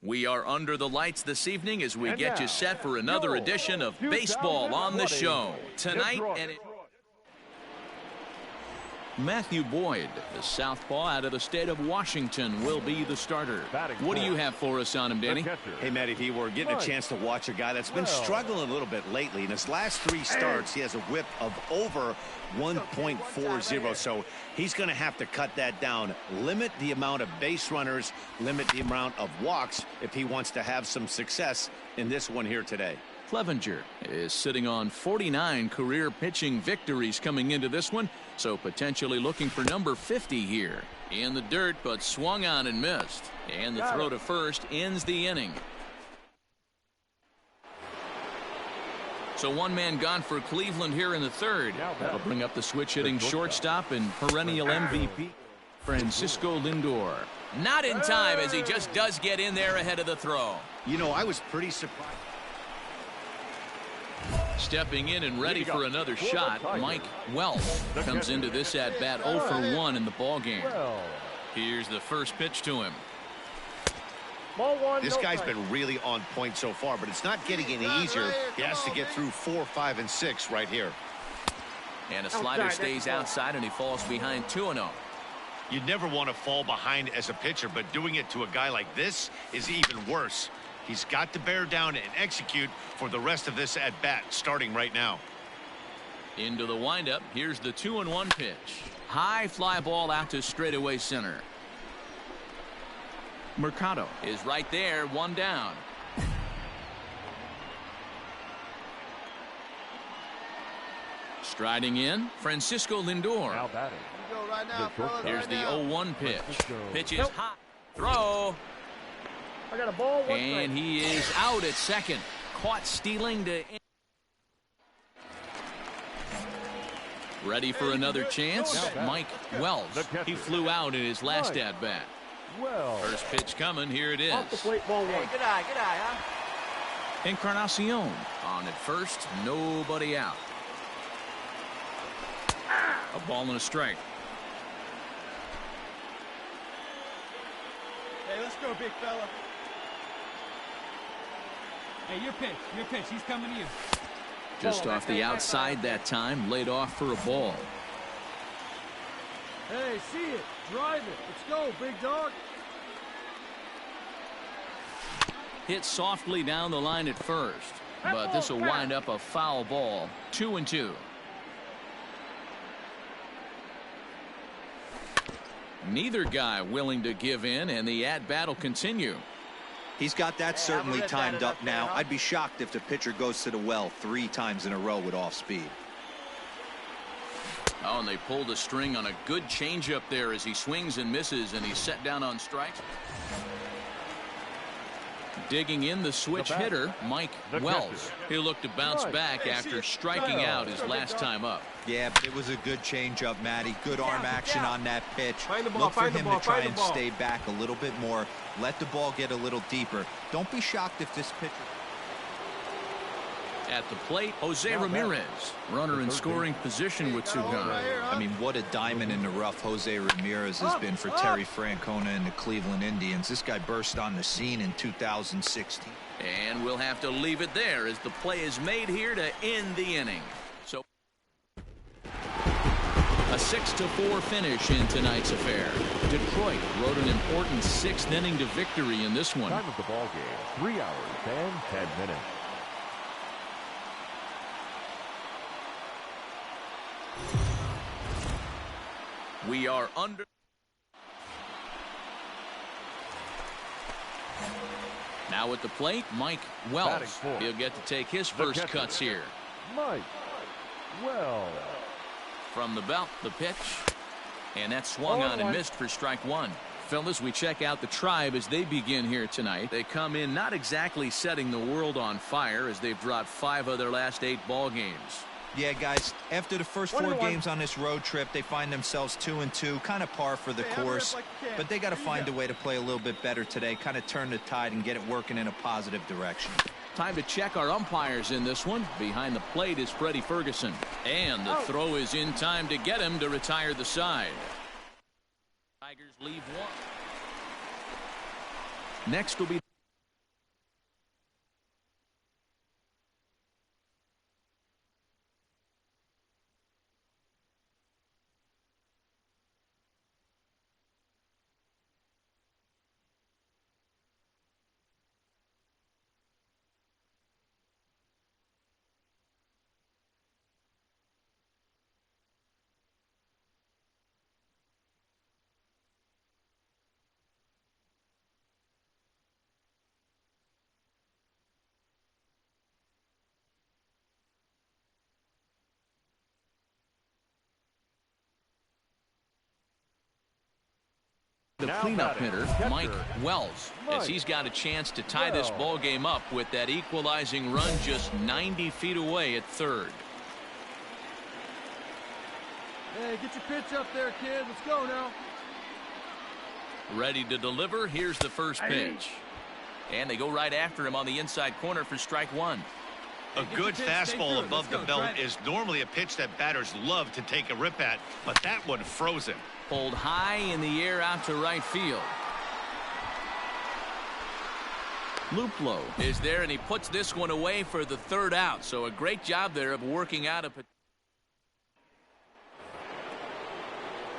We are under the lights this evening as we get you set for another edition of Baseball on the Show. Tonight, Matthew Boyd, the southpaw out of the state of Washington, will be the starter. What do you have for us on him, Danny? Hey, Matty V, we're getting a chance to watch a guy that's been struggling a little bit lately. In his last 3 starts, he has a whip of over 1.40, so he's going to have to cut that down. Limit the amount of base runners, limit the amount of walks if he wants to have some success in this one here today. Clevenger is sitting on 49 career pitching victories coming into this one, so potentially looking for number 50 here. In the dirt, but swung on and missed. And the throw to first ends the inning. So one man gone for Cleveland here in the third. That'll bring up the switch-hitting shortstop and perennial MVP, Francisco Lindor. Not in time, as he just does get in there ahead of the throw. You know, I was pretty surprised. Stepping in and ready for another shot, Mike Wells comes into this at-bat 0 for 1 in the ballgame. Here's the first pitch to him. This guy's been really on point so far, but it's not getting any easier. He has to get through 4, 5, and 6 right here. And a slider stays outside, and he falls behind 2-0. You'd never want to fall behind as a pitcher, but doing it to a guy like this is even worse. He's got to bear down and execute for the rest of this at-bat, starting right now. Into the windup. Here's the 2-1 pitch. High fly ball out to straightaway center. Mercado is right there, 1 down. Striding in, Francisco Lindor. Here's the 0-1 pitch. Pitch is hot. Throw. I got a ball. And he is out at second. Caught stealing to. Ready for another chance? Mike Wells. He flew out in his last at-bat. First pitch coming. Here it is. Off the plate, ball 1. Hey, good eye, huh? Encarnacion on at first. Nobody out. A ball and a strike. Hey, let's go, big fella. Hey, your pitch. He's coming to you. Just off the outside that time, laid off for a ball. Hey, see it. Drive it. Let's go, big dog. Hit softly down the line at first, but this will wind up a foul ball. 2-2. Neither guy willing to give in, and the at-bat will continue. He's got that certainly timed up now. I'd be shocked if the pitcher goes to the well 3 times in a row with off speed. Oh, and they pulled a string on a good changeup there as he swings and misses, and he's set down on strikes. Digging in the switch hitter, Mike Wells. He'll look to bounce back after striking out his last time up. Yeah, it was a good changeup, Matty. Good arm action on that pitch. Look for him to try and stay back a little bit more. Let the ball get a little deeper. Don't be shocked if this pitcher... At the plate, Jose Ramirez, runner in scoring position with 2 guns. I mean, what a diamond in the rough Jose Ramirez has been for Terry Francona and the Cleveland Indians. This guy burst on the scene in 2016. And we'll have to leave it there as the play is made here to end the inning. So a 6-4 finish in tonight's affair. Detroit rode an important 6th inning to victory in this one. Time of the ball game, 3 hours and 10 minutes. We are under. Now at the plate, Mike Wells. He'll get to take his first cuts here. Mike Wells. From the belt, the pitch. And that swung on and missed for strike 1. Fellas, we check out the Tribe as they begin here tonight. They come in not exactly setting the world on fire as they've dropped 5 of their last 8 ball games. Yeah, guys, after the first 4 games on this road trip, they find themselves 2-2, kind of par for the course. But they got to find a way to play a little bit better today, kind of turn the tide and get it working in a positive direction. Time to check our umpires in this one. Behind the plate is Freddie Ferguson. And the throw is in time to get him to retire the side. Tigers leave 1. Next will be the cleanup hitter, Mike Wells, as he's got a chance to tie this ball game up with that equalizing run just 90 feet away at third. Hey, get your pitch up there, kid. Let's go now. Ready to deliver. Here's the first pitch. And they go right after him on the inside corner for strike one. A good fastball above the belt is normally a pitch that batters love to take a rip at, but that one froze him. Pulled high in the air out to right field. Luplow is there, and he puts this one away for the third out. So a great job there of working out a.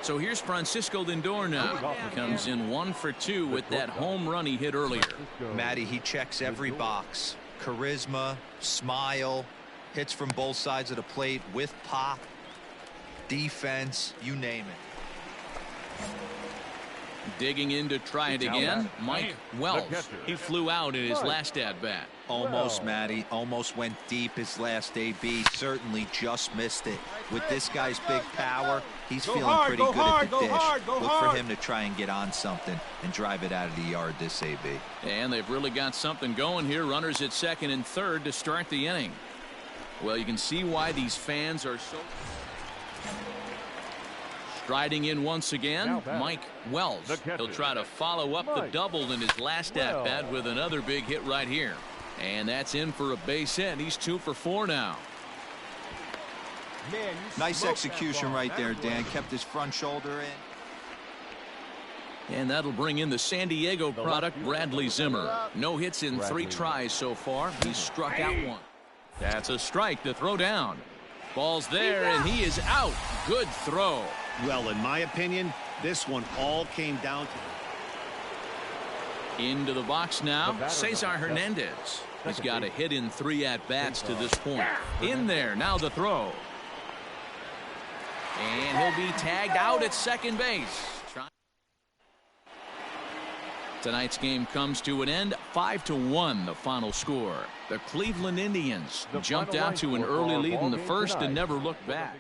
So here's Francisco Lindor now. He comes in 1 for 2 with that home run he hit earlier. Matty, he checks every box. Charisma, smile, hits from both sides of the plate with pop, defense, you name it. Digging in to try it again, Mike Wells. He flew out in his last at-bat. Almost, Matty. Almost went deep his last AB. Certainly just missed it. With this guy's big power, he's feeling pretty good at the dish. Look for him to try and get on something and drive it out of the yard this AB. And they've really got something going here. Runners at second and third to start the inning. Well, you can see why these fans are so. Striding in once again, Mike Wells. He'll try to follow up the double in his last at-bat with another big hit right here. And that's in for a base hit. He's 2 for 4 now. Nice execution right there, Dan. Kept his front shoulder in. And that'll bring in the San Diego product, Bradley Zimmer. No hits in 3 tries so far. He's struck out 1. That's a strike to throw down. Ball's there, and he is out. Good throw. Well, in my opinion, this one all came down to. Into the box now, Cesar Hernandez. He's got a hit in 3 at-bats to this point. In there, now the throw. And he'll be tagged out at second base. Tonight's game comes to an end, 5-1 the final score. The Cleveland Indians jumped out to an early lead in the first and never looked back.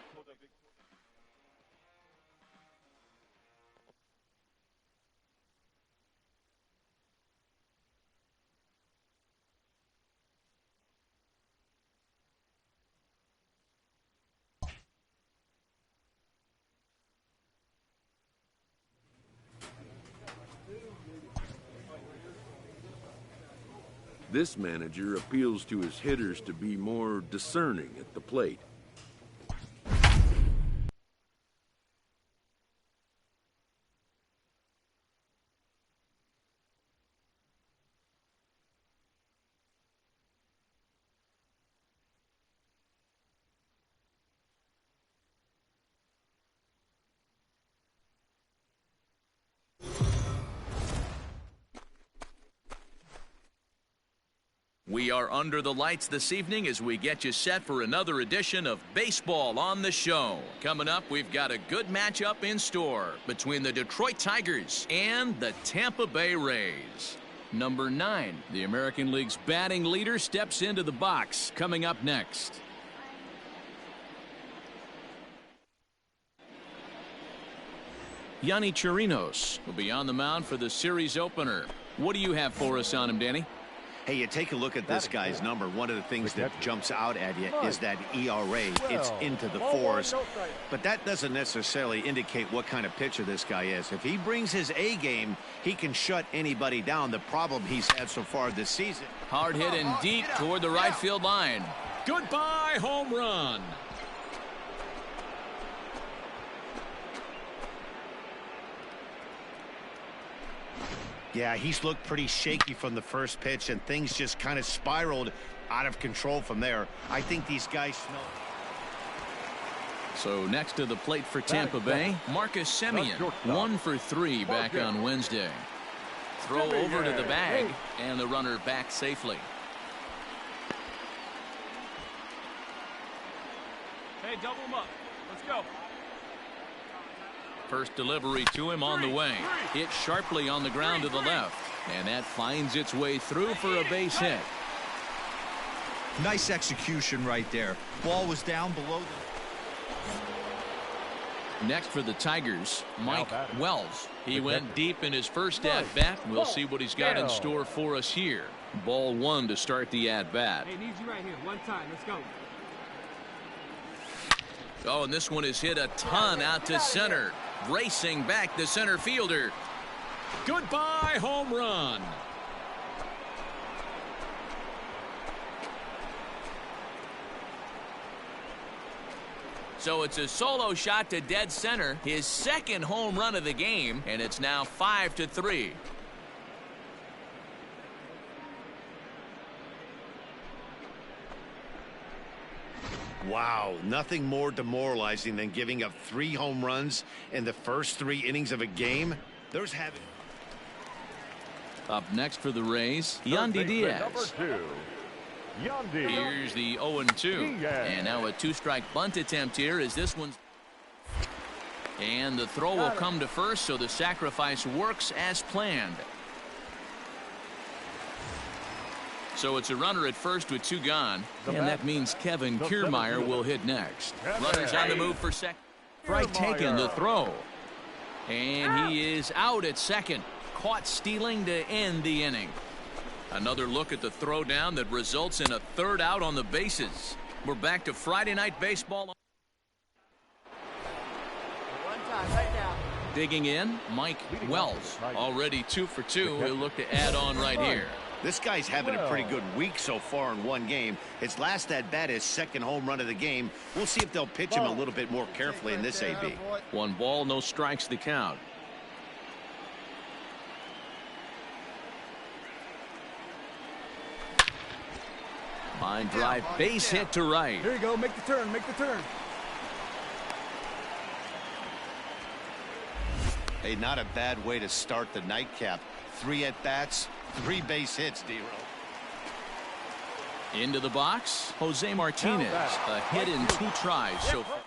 This manager appeals to his hitters to be more discerning at the plate. We are under the lights this evening as we get you set for another edition of Baseball on the Show. Coming up, we've got a good matchup in store between the Detroit Tigers and the Tampa Bay Rays. Number 9, the American League's batting leader, steps into the box. Coming up next. Yonny Chirinos will be on the mound for the series opener. What do you have for us on him, Danny? Hey, you take a look at this guy's number. One of the things that jumps out at you is that ERA. It's into the 4s. But that doesn't necessarily indicate what kind of pitcher this guy is. If he brings his A game, he can shut anybody down. The problem he's had so far this season. Hard hit and deep toward the right field line. Goodbye, home run. Yeah, he's looked pretty shaky from the first pitch, and things just kind of spiraled out of control from there. I think these guys smell. So next to the plate for Tampa Bay, Marcus Semien, 1 for 3 back on Wednesday. Throw over to the bag, and the runner back safely. Hey, double him up. Let's go. First delivery to him on the way. Hit sharply on the ground to the left. And that finds its way through for a base hit. Nice execution right there. Ball was down below Next for the Tigers, Mike Wells. He went deep in his first at-bat. We'll see what he's got in store for us here. Ball one to start the at-bat. Hey, need you right here. One time. Let's go. Oh, and this one is hit a ton out to center. Racing back the center fielder. Goodbye, home run. So it's a solo shot to dead center, his second home run of the game, and it's now 5-3. Wow, nothing more demoralizing than giving up 3 home runs in the first 3 innings of a game. There's having. Up next for the Rays, Yandy Diaz. Here's the 0-2. And now a 2-strike bunt attempt here as this one's. And the throw will come to first, so the sacrifice works as planned. So it's a runner at first with 2 gone. And that means Kevin Kiermaier will hit next. Runners on the move for second. Right taken the throw. And he is out at second. Caught stealing to end the inning. Another look at the throw down that results in a 3rd out on the bases. We're back to Friday Night Baseball. One time right now. Digging in, Mike Wells. Already 2 for 2. He'll look to add on right here. This guy's having a pretty good week so far in one game. His last at-bat is second home run of the game. We'll see if they'll pitch him a little bit more carefully in this AB. 1 ball, no strikes the count. Line drive, base hit to right. Here you go. Make the turn. Make the turn. Hey, not a bad way to start the nightcap. 3 at-bats, 3 base hits, D-Row. Into the box, Jose Martinez. A hit in 2 tries so far.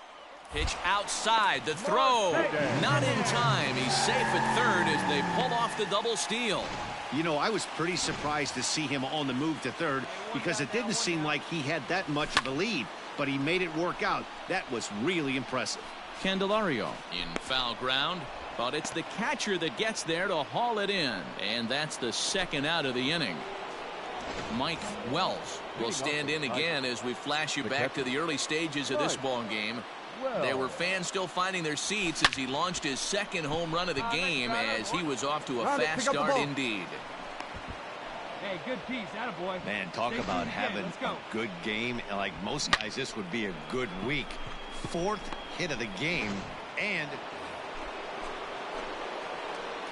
Pitch outside, the throw. Not in time. He's safe at third as they pull off the double steal. You know, I was pretty surprised to see him on the move to third because it didn't seem like he had that much of a lead, but he made it work out. That was really impressive. Candelario in foul ground, but it's the catcher that gets there to haul it in, and that's the 2nd out of the inning. Mike Wells will stand in again as we flash you back to the early stages of this ball game. There were fans still finding their seats as he launched his 2nd home run of the game as he was off to a fast start indeed. Hey, good piece. Attaboy. Man, talk about having a good game. Like most guys, this would be a good week. 4th hit of the game, and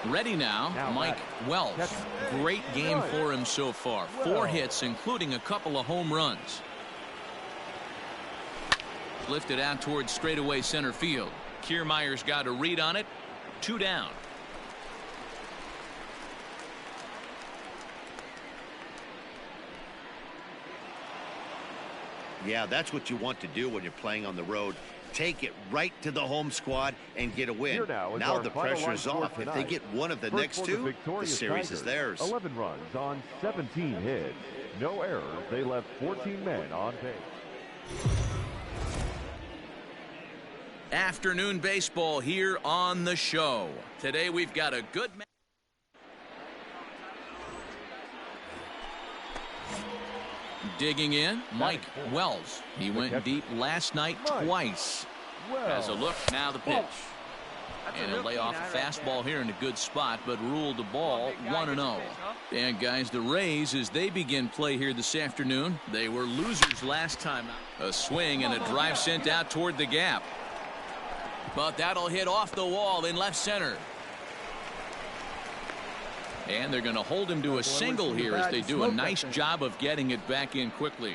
ready now, Mike Wells. Great game for him so far. 4 hits, including a couple of home runs. Lifted out towards straightaway center field. Kiermaier's got a read on it. 2 down. Yeah, that's what you want to do when you're playing on the road. Take it right to the home squad and get a win. Now the pressure's off. If they get one of the next 2, the series is theirs. 11 runs on 17 hits. No errors. They left 14 men on base. Afternoon baseball here on the show. Today we've got a good match. Digging in, Mike Wells. He went deep last night twice. As a look, now the pitch. And he'll lay off a fastball here in a good spot, but ruled the ball 1-0. And guys, the Rays, as they begin play here this afternoon, they were losers last time out. A swing and a drive sent out toward the gap. But that'll hit off the wall in left center. And they're going to hold him to a single here as they do a nice job of getting it back in quickly.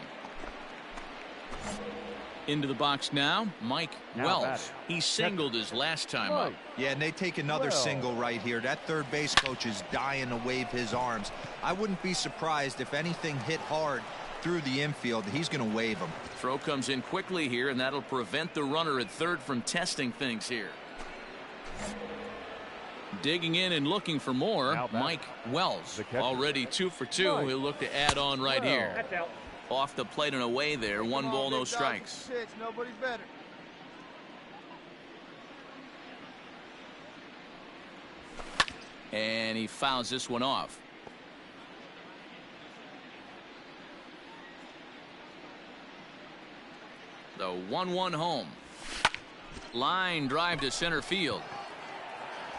Into the box now, Mike Wells. He singled his last time up. Yeah, and they take another single right here. That third base coach is dying to wave his arms. I wouldn't be surprised if anything hit hard through the infield. He's going to wave them. Throw comes in quickly here, and that'll prevent the runner at third from testing things here. Digging in and looking for more, Mike Wells. Already 2 for 2. He'll look to add on right here. Off the plate and away there. 1 ball, no strikes. Nobody's better. And he fouls this one off. The 1-1 home. Line drive to center field.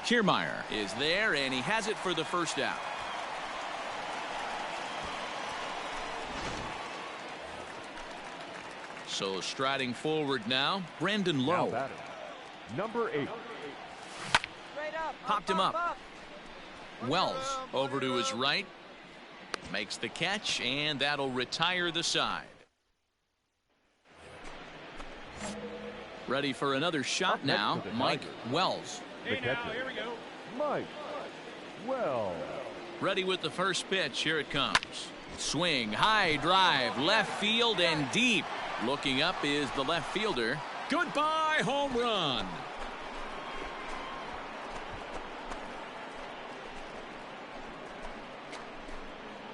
Kiermaier is there, and he has it for the first out. So striding forward now, Brandon Lowe. Number 8. Popped him up. Wells over to his right. Makes the catch, and that'll retire the side. Ready for another shot now, Mike Wells. Hey now, here we go. Mike Wells. Ready with the first pitch. Here it comes. Swing, high drive, left field and deep. Looking up is the left fielder. Goodbye, home run.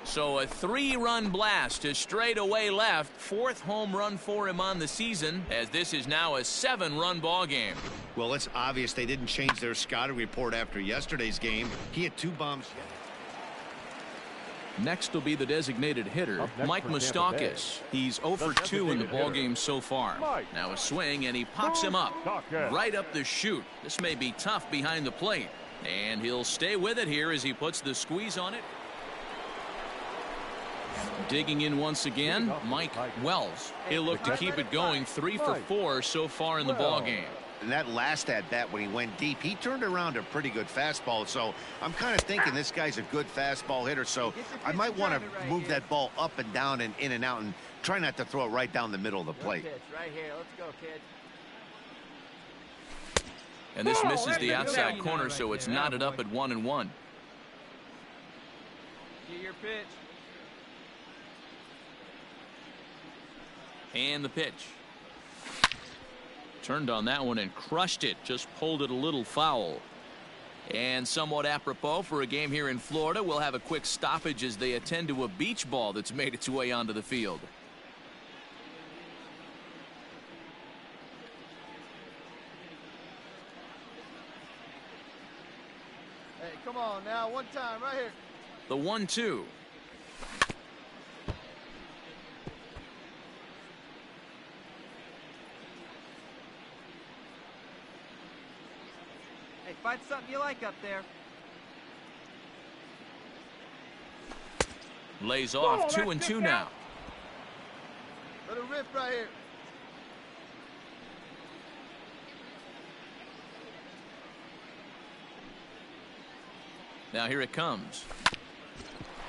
So a 3-run blast to straightaway left. 4th home run for him on the season, as this is now a 7-run ball game. Well, it's obvious they didn't change their scouting report after yesterday's game. He had 2 bombs. Next will be the designated hitter, Mike Moustakas. He's 0 for 2 in the ball game so far. Now a swing, and he pops him up right up the chute. This may be tough behind the plate, and he'll stay with it here as he puts the squeeze on it. Digging in once again, Mike Wells. He'll look to keep it going. 3 for 4 so far in the ball game. And that last at bat when he went deep, he turned around a pretty good fastball. So I'm kind of thinking this guy's a good fastball hitter. So I might want to move that ball up and down and in and out and try not to throw it right down the middle of the plate. Right here. Let's go, kid. And this misses the outside corner, so it's knotted up at 1-1. Get your pitch. And the pitch. Turned on that one and crushed it. Just pulled it a little foul. And somewhat apropos for a game here in Florida, we'll have a quick stoppage as they attend to a beach ball that's made its way onto the field. Hey, come on now. One time right here. The 1-2. Find something you like up there. Lays off 2-2 now. Let it rip right here. Now here it comes.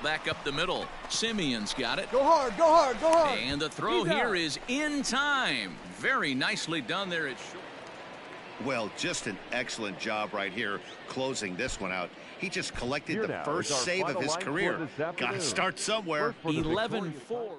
Back up the middle. Simeon's got it. Go hard, go hard, go hard. And the throw here is in time. Very nicely done there at short. Well, just an excellent job right here closing this one out. He just collected Here the now first is our save of final his line for career. this Got to afternoon. start somewhere. For the 11-4.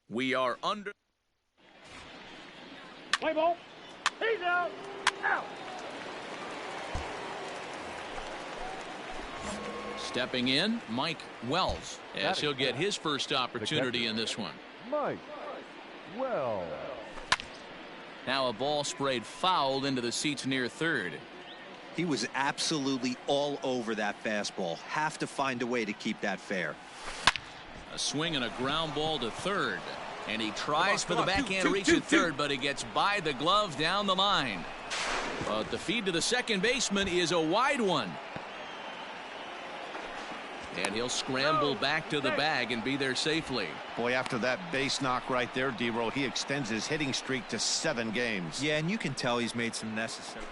We are under. Play ball. He's out. Out. Stepping in, Mike Wells, as he'll get his first opportunity in this one. Mike Wells. Now a ball sprayed fouled into the seats near third. He was absolutely all over that fastball. Have to find a way to keep that fair. A swing and a ground ball to third. And he tries for the backhand reach at third, but he gets by the glove down the line. But the feed to the second baseman is a wide one. And he'll scramble back to the bag and be there safely. Boy, after that base knock right there, D-Roll, he extends his hitting streak to 7 games. Yeah, and you can tell he's made some necessary.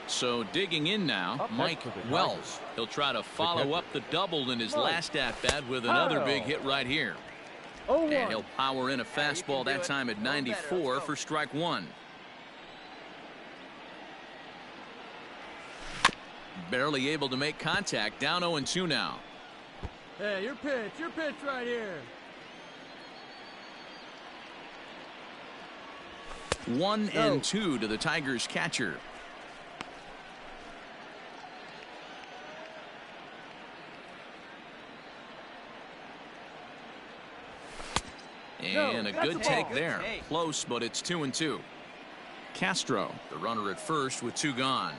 So digging in now, Mike Wells. He'll try to follow up the double in his last at-bat with another big hit right here. And he'll power in a fastball that time at 94 for strike one. Barely able to make contact. Down 0-2 now. Hey, your pitch right here. 1-2 to the Tigers catcher. And a good take there. Close, but it's 2-2. Castro, the runner at first with 2 gone.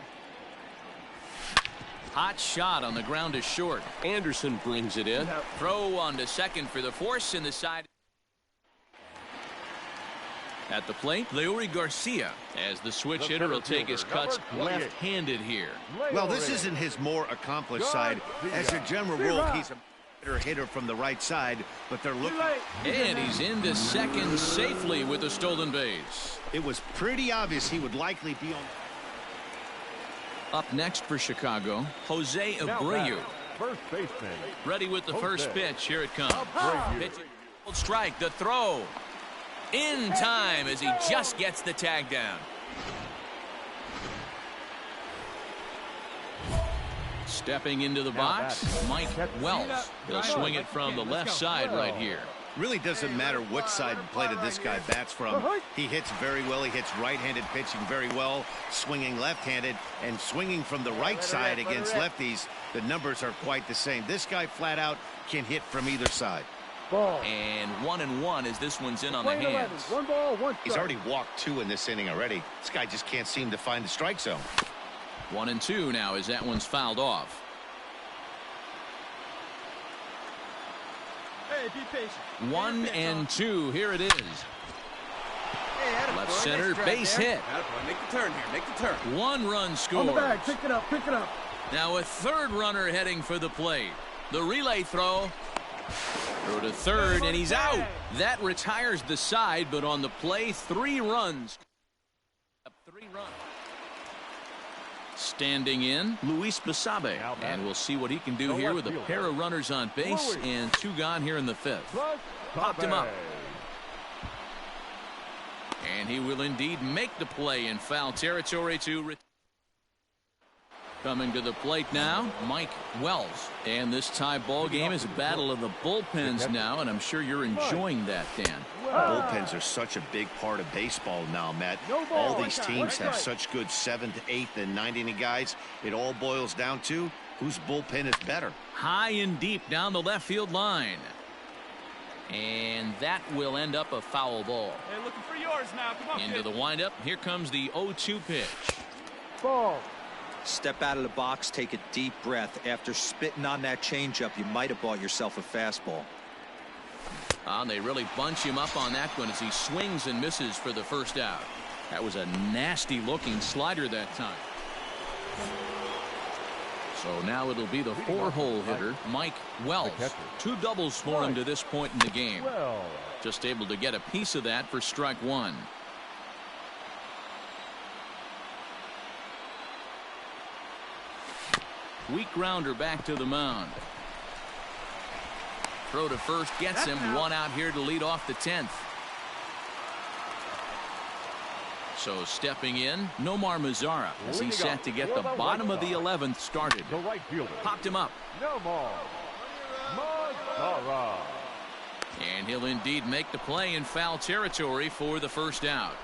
Hot shot on the ground is short. Anderson brings it in. Throw on to second for the force in the side. At the plate, Leury Garcia, as the switch hitter will take his cuts left-handed here. Well, this isn't his more accomplished side. As a general rule, he's a better hitter from the right side, but they're looking. And he's into second safely with a stolen base. It was pretty obvious he would likely be on. Up next for Chicago, Jose Abreu. First baseman. Ready with the first pitch. Here it comes. Pitch, strike, the throw. In time as he just gets the tag down. Stepping into the box, Mike Wells. He'll swing it from the left side right here. Really doesn't matter what side of the plate this guy bats from. He hits very well. He hits right-handed pitching very well, swinging left-handed, and swinging from the right side against lefties. The numbers are quite the same. This guy flat out can hit from either side. And 1-1 as this one's in on the hands. 1 ball, 1 strike. He's already walked 2 in this inning already. This guy just can't seem to find the strike zone. 1-2 now as that one's fouled off. Hey, be patient. 1-2. Here it is. Left center, base hit. Make the turn here. Make the turn. 1 run scores. On the bag. Pick it up. Pick it up. Now a third runner heading for the plate. The relay throw. Throw to third, and he's out. That retires the side, but on the play, 3 runs. 3 runs. Standing in, Luis Basabe. And we'll see what he can do here with a pair of runners on base and 2 gone here in the 5th. Popped him up. And he will indeed make the play in foul territory to coming to the plate now, Mike Wells. And this tie ball game is a battle of the bullpens now, and I'm sure you're enjoying that, Dan. Bullpens are such a big part of baseball now, Matt. All these teams have such good 7th, 8th, and 9th inning guys. It all boils down to whose bullpen is better. High and deep down the left field line. And that will end up a foul ball. Hey, looking for yours now. Come on, into the windup. Here comes the 0-2 pitch. Ball. Step out of the box, take a deep breath. After spitting on that changeup, you might have bought yourself a fastball. They really bunch him up on that one as he swings and misses for the first out. That was a nasty looking slider that time. So now it'll be the 4-hole hitter, Mike Wells. 2 doubles for him to this point in the game. Just able to get a piece of that for strike 1. Weak grounder back to the mound. Throw to first gets him. 1 out here to lead off the 10th. So stepping in, Nomar Mazara as he's set to get the bottom of the 11th started. The right fielder. Popped him up. Nomar Mazara. And he'll indeed make the play in foul territory for the first out.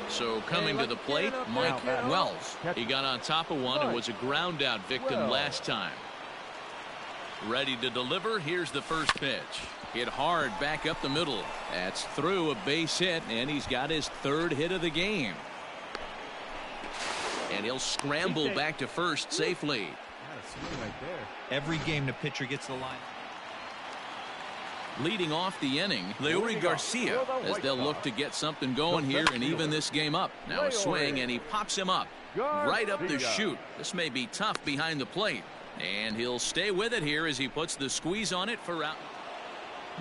So coming to the plate, Mike Wells. He got on top of one and was a ground out victim last time. Ready to deliver. Here's the first pitch. Hit hard back up the middle. That's through a base hit, and he's got his 3rd hit of the game. And he'll scramble back to first safely. Every game the pitcher gets the line. Leading off the inning, Leury Garcia, as they'll look to get something going here and even this game up. Now a swing, and he pops him up. Right up the chute. This may be tough behind the plate. And he'll stay with it here as he puts the squeeze on it for out.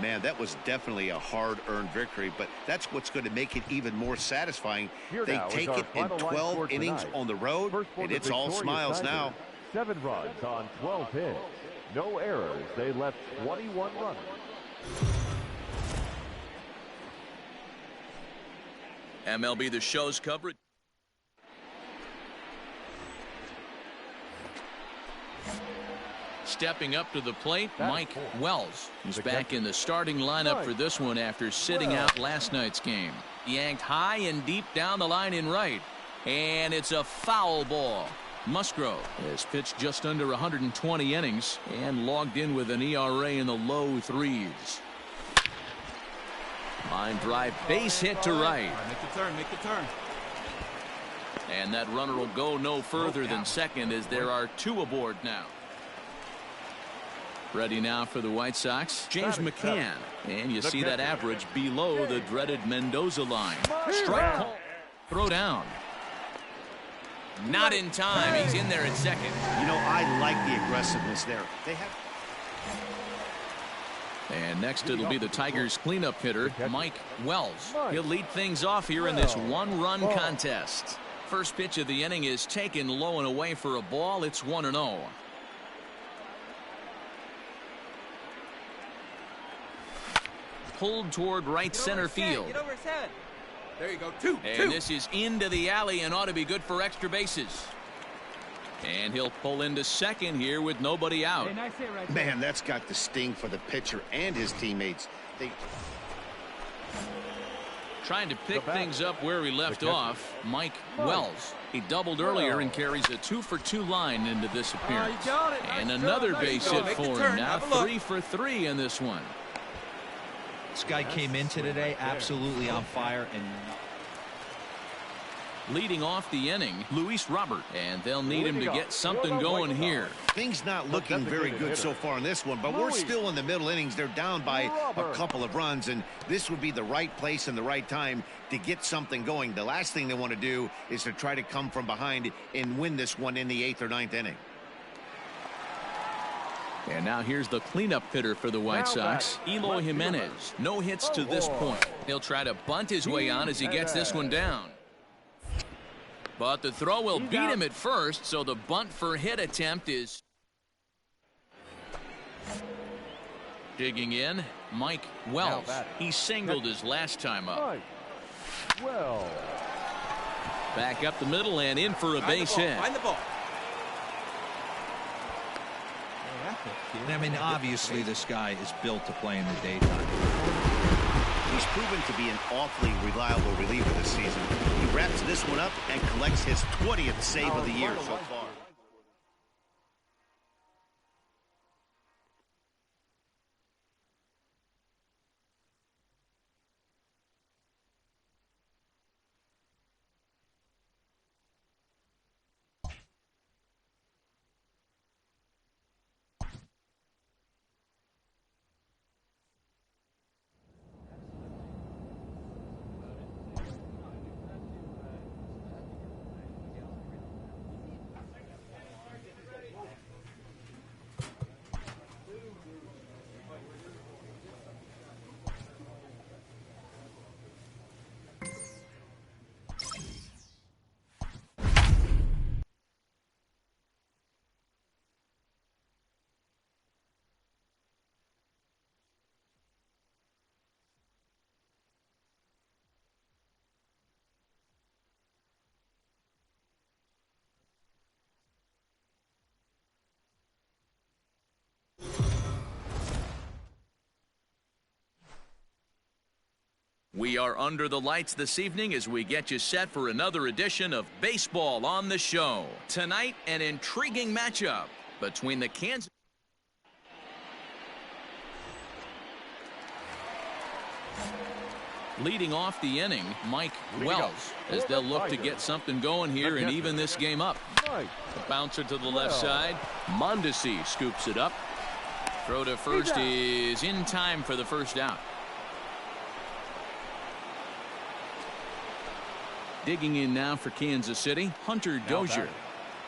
Man, that was definitely a hard-earned victory, but that's what's going to make it even more satisfying. They take it in 12 innings on the road, and it's all smiles now. 7 runs on 12 hits. No errors. They left 21 runners. MLB The Show's coverage. Stepping up to the plate, Mike Wells. He's back in the starting lineup for this one after sitting out last night's game. Yanked high and deep down the line in right. And it's a foul ball. Musgrove has pitched just under 120 innings and logged in with an ERA in the low 3s. Line drive, base hit to right. Make the turn, make the turn. And that runner will go no further than second as there are 2 aboard now. Ready now for the White Sox, James McCann. And you see that average below the dreaded Mendoza line. Strike call. Throw down. Not in time. He's in there at second. You know, I like the aggressiveness there. They have. And next it'll be the Tigers cleanup hitter, Mike Wells. He'll lead things off here in this 1-run contest. First pitch of the inning is taken low and away for a ball. It's 1-0. Pulled toward right center field. Get over his head. There you go. 2. And this is into the alley and ought to be good for extra bases. And he'll pull into second here with nobody out. Hey, nice hit right there. Man, that's got the sting for the pitcher and his teammates. Trying to pick things up where he left off, Mike Wells. He doubled earlier and carries a 2-for-2 line into this appearance. And another base hit for him. Now 3 for 3 in this one. This guy came into today absolutely on fire. And leading off the inning, Luis Robert. And they'll need him to get something going here. Things not looking very good so far in this one, but we're still in the middle innings. They're down by a couple of runs, and this would be the right place and the right time to get something going. The last thing they want to do is to try to come from behind and win this one in the 8th or 9th inning. And now here's the cleanup hitter for the White Sox, Eloy Jimenez. No hits to this point. He'll try to bunt his way on as he gets this one down. But the throw will beat him at first, so the bunt for hit attempt is digging in. Mike Wells. He singled his last time up. Back up the middle and in for a base hit. Find the ball. I mean, obviously this guy is built to play in the daytime. He's proven to be an awfully reliable reliever this season. He wraps this one up and collects his 20th save of the year so far. We are under the lights this evening as we get you set for another edition of Baseball on the Show. Tonight, an intriguing matchup between the Kansas. Leading off the inning, Mike Wells, as they'll look to get something going here and even this game up. The bouncer to the left side. Mondesi scoops it up. Throw to first is in time for the first out. Digging in now for Kansas City, Hunter Dozier.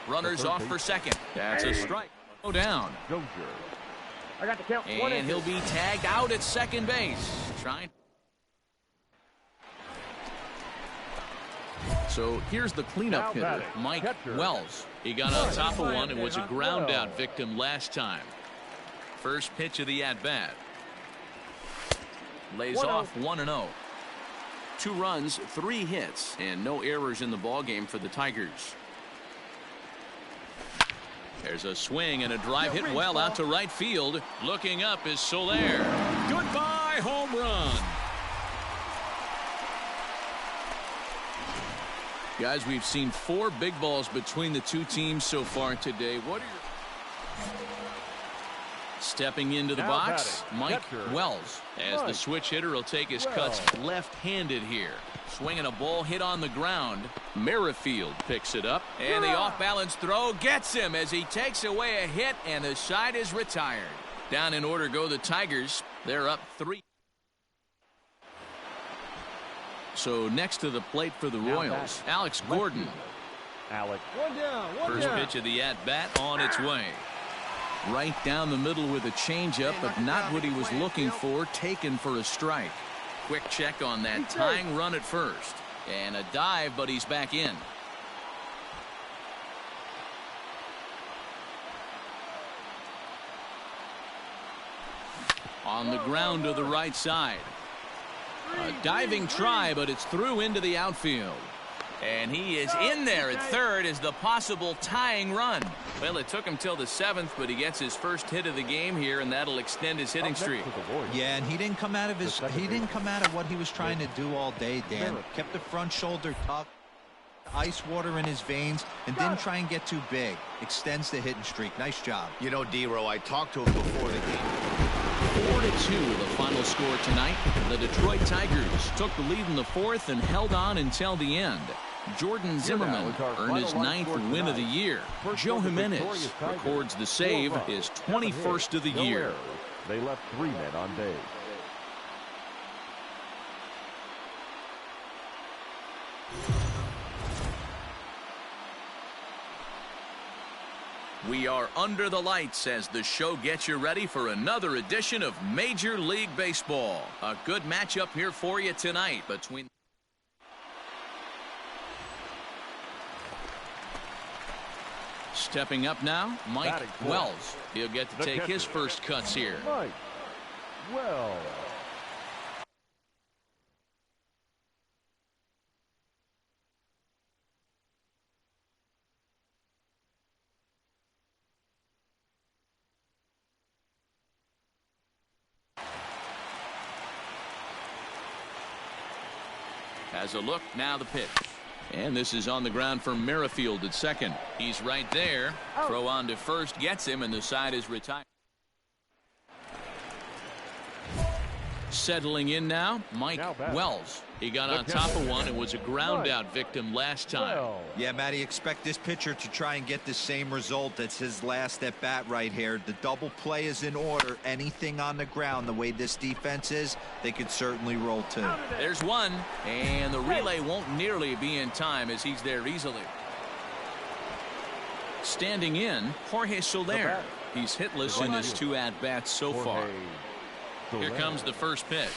Runners off for second. That's a strike. Go down. I got the count. And he'll be tagged out at second base. Trying. So here's the cleanup hitter, Mike Wells. He got on top of one and was a ground out victim last time. First pitch of the at-bat. Lays off 1-0. 2 runs, 3 hits, and no errors in the ballgame for the Tigers. There's a swing and a drive hit well out to right field. Looking up is Soler. Goodbye, home run. Guys, we've seen 4 big balls between the 2 teams so far today. What are your... Stepping into the box, Mike Wells, as the switch hitter will take his cuts left-handed here. Swinging a ball hit on the ground. Merrifield picks it up, and the off-balance throw gets him as he takes away a hit, and the side is retired. Down in order go the Tigers. They're up 3. So next to the plate for the Royals, Alex Gordon. Alex. One down. First pitch of the at-bat on its way. Right down the middle with a changeup, but not what he was looking for, taken for a strike. Quick check on that tying run at first. And a dive, but he's back in. On the ground to the right side. A diving try, but it's through into the outfield. And he is in there at third as the possible tying run. Well, it took him till the 7th, but he gets his first hit of the game here, and that'll extend his hitting streak. Yeah, and he didn't come out of what he was trying to do all day, Dan. Kept the front shoulder tucked, ice water in his veins, and didn't try and get too big. Extends the hitting streak. Nice job. You know, D-Row, I talked to him before the game. 4-2 the final score tonight. The Detroit Tigers took the lead in the 4th and held on until the end. Jordan Zimmerman earned his 9th win of the year. Joe Jimenez records the save, his 21st of the year. They left 3 men on base. We are under the lights as the show gets you ready for another edition of Major League Baseball. A good matchup here for you tonight between... Stepping up now, Mike Wells. He'll get to take his first cuts here. Mike Wells. Has a look, now the pitch. And this is on the ground for Merrifield at second. He's right there. Throw on to first, gets him, and the side is retired. Settling in now, Mike Wells. He got on top of one and was a ground out victim last time. Yeah, Matty, expect this pitcher to try and get the same result. That's his last at bat right here. The double play is in order. Anything on the ground, the way this defense is, they could certainly roll too. There's one, and the relay won't nearly be in time as he's there easily. Standing in, Jorge Soler. He's hitless in his 2 at-bats so far. Here comes the first pitch.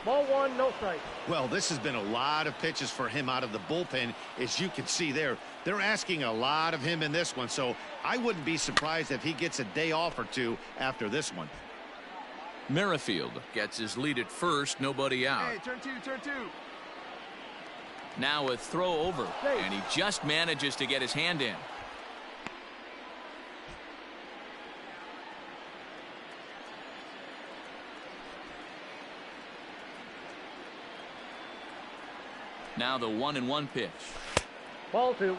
Ball 1, no strike. Well, this has been a lot of pitches for him out of the bullpen. As you can see there, they're asking a lot of him in this one, so I wouldn't be surprised if he gets a day off or 2 after this one. Merrifield gets his lead at first, nobody out. Hey, turn 2, turn 2. Now a throw over, and he just manages to get his hand in. Now the 1-1 pitch. Ball 2.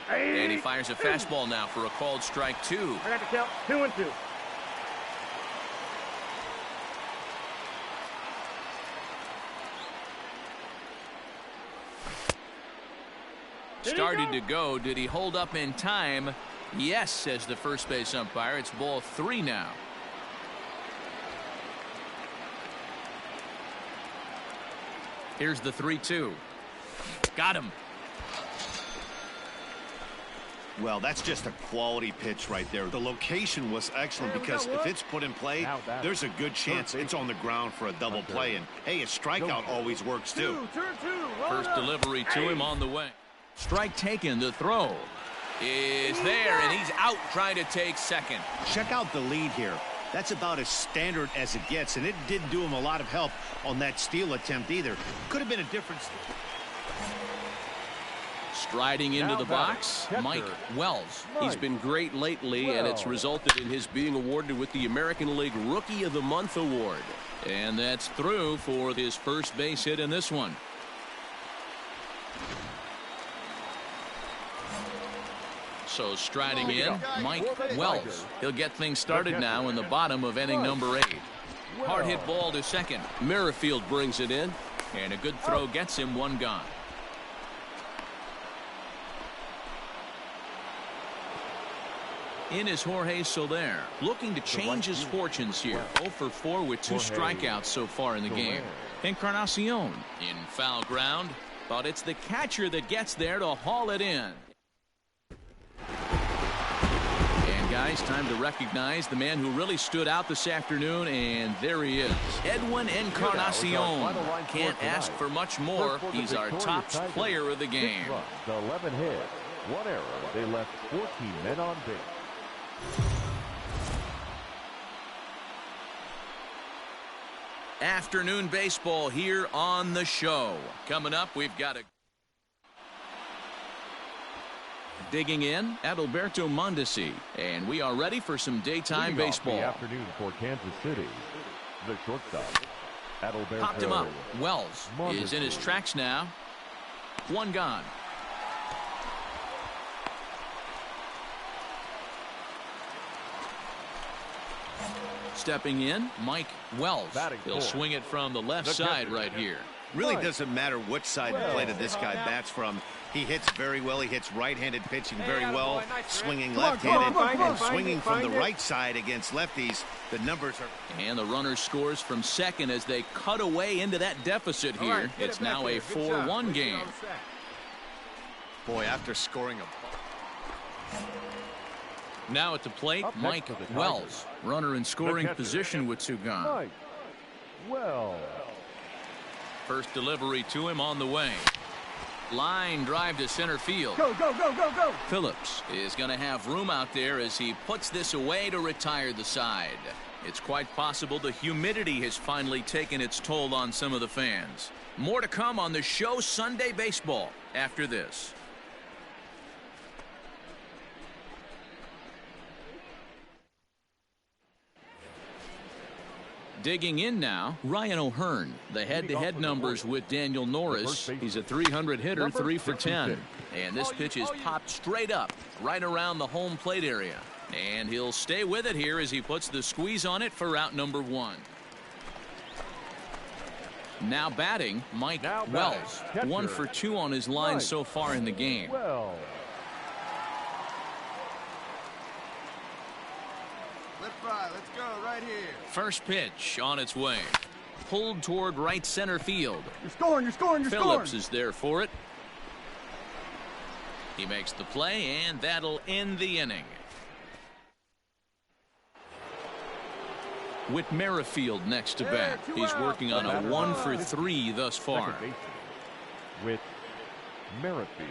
And he fires a fastball now for a called strike 2. I got the count. 2-2. Started to go. Did he hold up in time? Yes, says the first base umpire. It's ball 3 now. Here's the 3-2. Got him. Well, that's just a quality pitch right there. The location was excellent because if it's put in play, there's a good chance it's on the ground for a double play. And, hey, a strikeout always works, too. First delivery to him on the way. Strike taken. The throw is there, and he's out trying to take second. Check out the lead here. That's about as standard as it gets, and it didn't do him a lot of help on that steal attempt either. Could have been a difference. Striding into the box, Mike Wells. He's been great lately, and it's resulted in his being awarded with the American League Rookie of the Month award. And that's through for his first base hit in this one. So striding in, Mike Wells. He'll get things started now in the bottom of inning number 8. Hard hit ball to second. Merrifield brings it in. And a good throw gets him 1 gone. In is Jorge Soler, looking to change his fortunes here. 0 for 4 with 2 strikeouts so far in the game. Encarnacion in foul ground, but it's the catcher that gets there to haul it in. And guys, time to recognize the man who really stood out this afternoon, and there he is. Edwin Encarnacion. Can't ask for much more. He's our top player of the game. 11 hits, 1 error. They left 14 men on base. Afternoon baseball here on the show. Coming up, we've got a digging in, Adalberto Mondesi, and we are ready for some daytime baseball. The afternoon for Kansas City, the shortstop, Adalberto. Popped him up. Wells is in his tracks now. 1 gone. Stepping in, Mike Wells. He'll swing it from the left side right here. Really doesn't matter which side of the plate this guy bats from. He hits very well. He hits right-handed pitching very well, swinging left-handed, and swinging from the right side against lefties. The numbers are... And the runner scores from second as they cut away into that deficit here. It's now a 4-1 game. Boy, after scoring a... Now at the plate, Mike Wells. Runner in scoring position with 2 gone. Mike Wells. First delivery to him on the way. Line drive to center field. Go, go, go, go, go. Phillips is going to have room out there as he puts this away to retire the side. It's quite possible the humidity has finally taken its toll on some of the fans. More to come on the show Sunday Baseball after this. Digging in now, Ryan O'Hearn. The head-to-head numbers with Daniel Norris. He's a 300 hitter, 3 for 10. And this pitch is popped straight up, right around the home plate area. And he'll stay with it here as he puts the squeeze on it for out number 1. Now batting, Mike Wells. 1 for 2 on his line so far in the game. Let's go right here. First pitch on its way. Pulled toward right center field. You're scoring, Phillips is there for it. He makes the play, and that'll end the inning. With Merrifield next to bat. He's working on a 1 for 3 thus far. With Merrifield.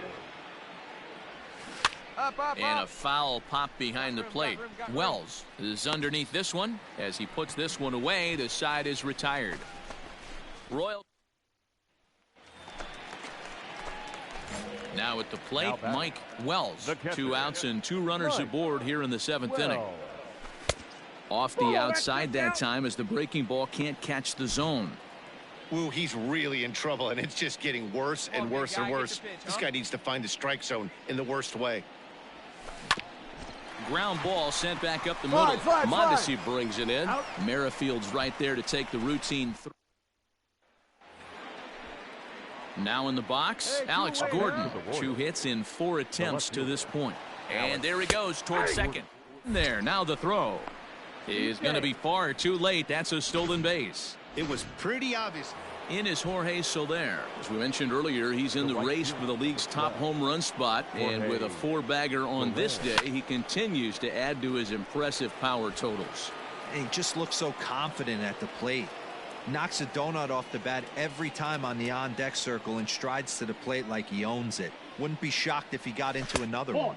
And a foul pop behind the plate. Wells is underneath this one. As he puts this one away, the side is retired. Royal. Now at the plate, Mike Wells. 2 outs and 2 runners aboard here in the 7th inning. Off the outside that time as the breaking ball can't catch the zone. Ooh, he's really in trouble, and it's just getting worse and worse and worse. This guy needs to find the strike zone in the worst way. Ground ball sent back up the middle. Mondesi brings it in. Merrifield's right there to take the routine. Now in the box, Alex Gordon. 2 hits in 4 attempts to this point. And there he goes towards second. There, now the throw is going to be far too late. That's a stolen base. It was pretty obvious. In is Jorge Soler. As we mentioned earlier, he's in the race for the league's top home run spot. And with a 4-bagger on this day, he continues to add to his impressive power totals. He just looks so confident at the plate. Knocks a donut off the bat every time on the on-deck circle and strides to the plate like he owns it. Wouldn't be shocked if he got into another one.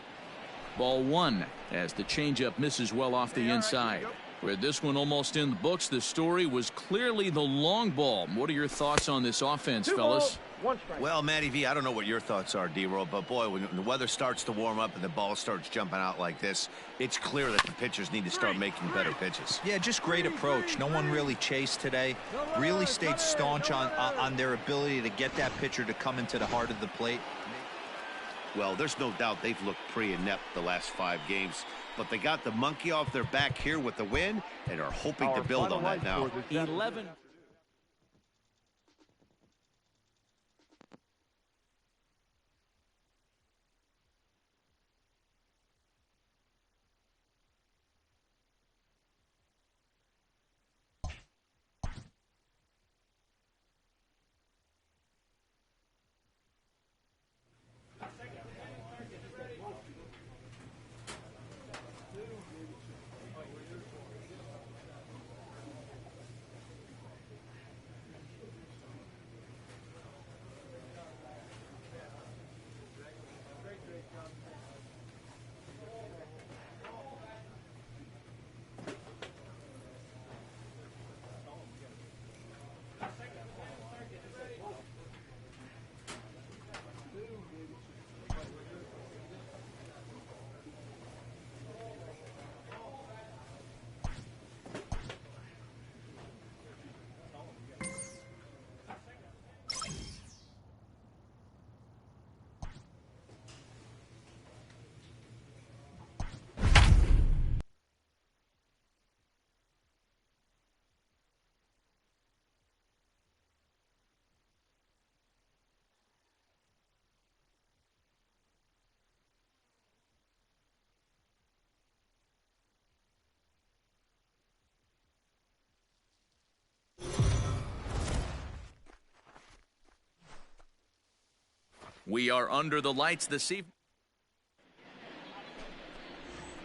Ball 1 as the changeup misses well off the inside. With this one almost in the books, the story was clearly the long ball. What are your thoughts on this offense, fellas? Well, Matty V, I don't know what your thoughts are, D-Roll, but boy, when the weather starts to warm up and the ball starts jumping out like this, it's clear that the pitchers need to start making better pitches. Yeah, just great approach. No one really chased today. Really stayed staunch on their ability to get that pitcher to come into the heart of the plate. Well, there's no doubt they've looked pretty inept the last 5 games, but they got the monkey off their back here with the win and are hoping to build on that now. 11. We are under the lights this evening.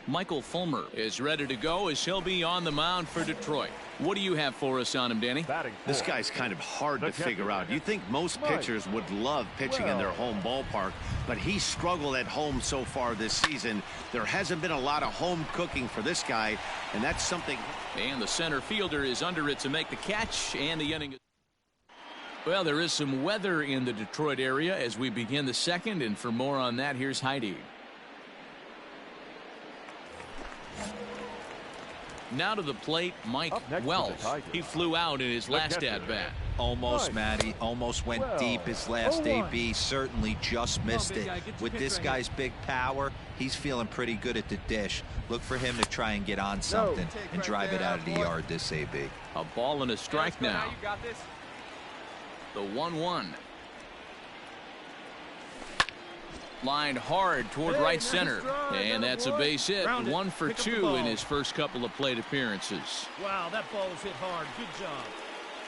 Michael Fulmer is ready to go as he'll be on the mound for Detroit. What do you have for us on him, Danny? This guy's kind of hard to figure out. You think most pitchers would love pitching in their home ballpark, but he struggled at home so far this season. There hasn't been a lot of home cooking for this guy, and that's something. And the center fielder is under it to make the catch, and the inning is. Well, there is some weather in the Detroit area as we begin the second, and for more on that, here's Heidi. Now to the plate, Mike Wells. He flew out in his last at-bat. Almost, Matty. Almost went deep his last AB. Certainly just missed it. With this guy's big power, he's feeling pretty good at the dish. Look for him to try and get on something and drive it out of the yard this AB. A ball and a strike now. The 1-1. Lined hard toward right center. And that's a base hit. 1 for 2 in his first couple of plate appearances. Wow, that ball was hit hard. Good job.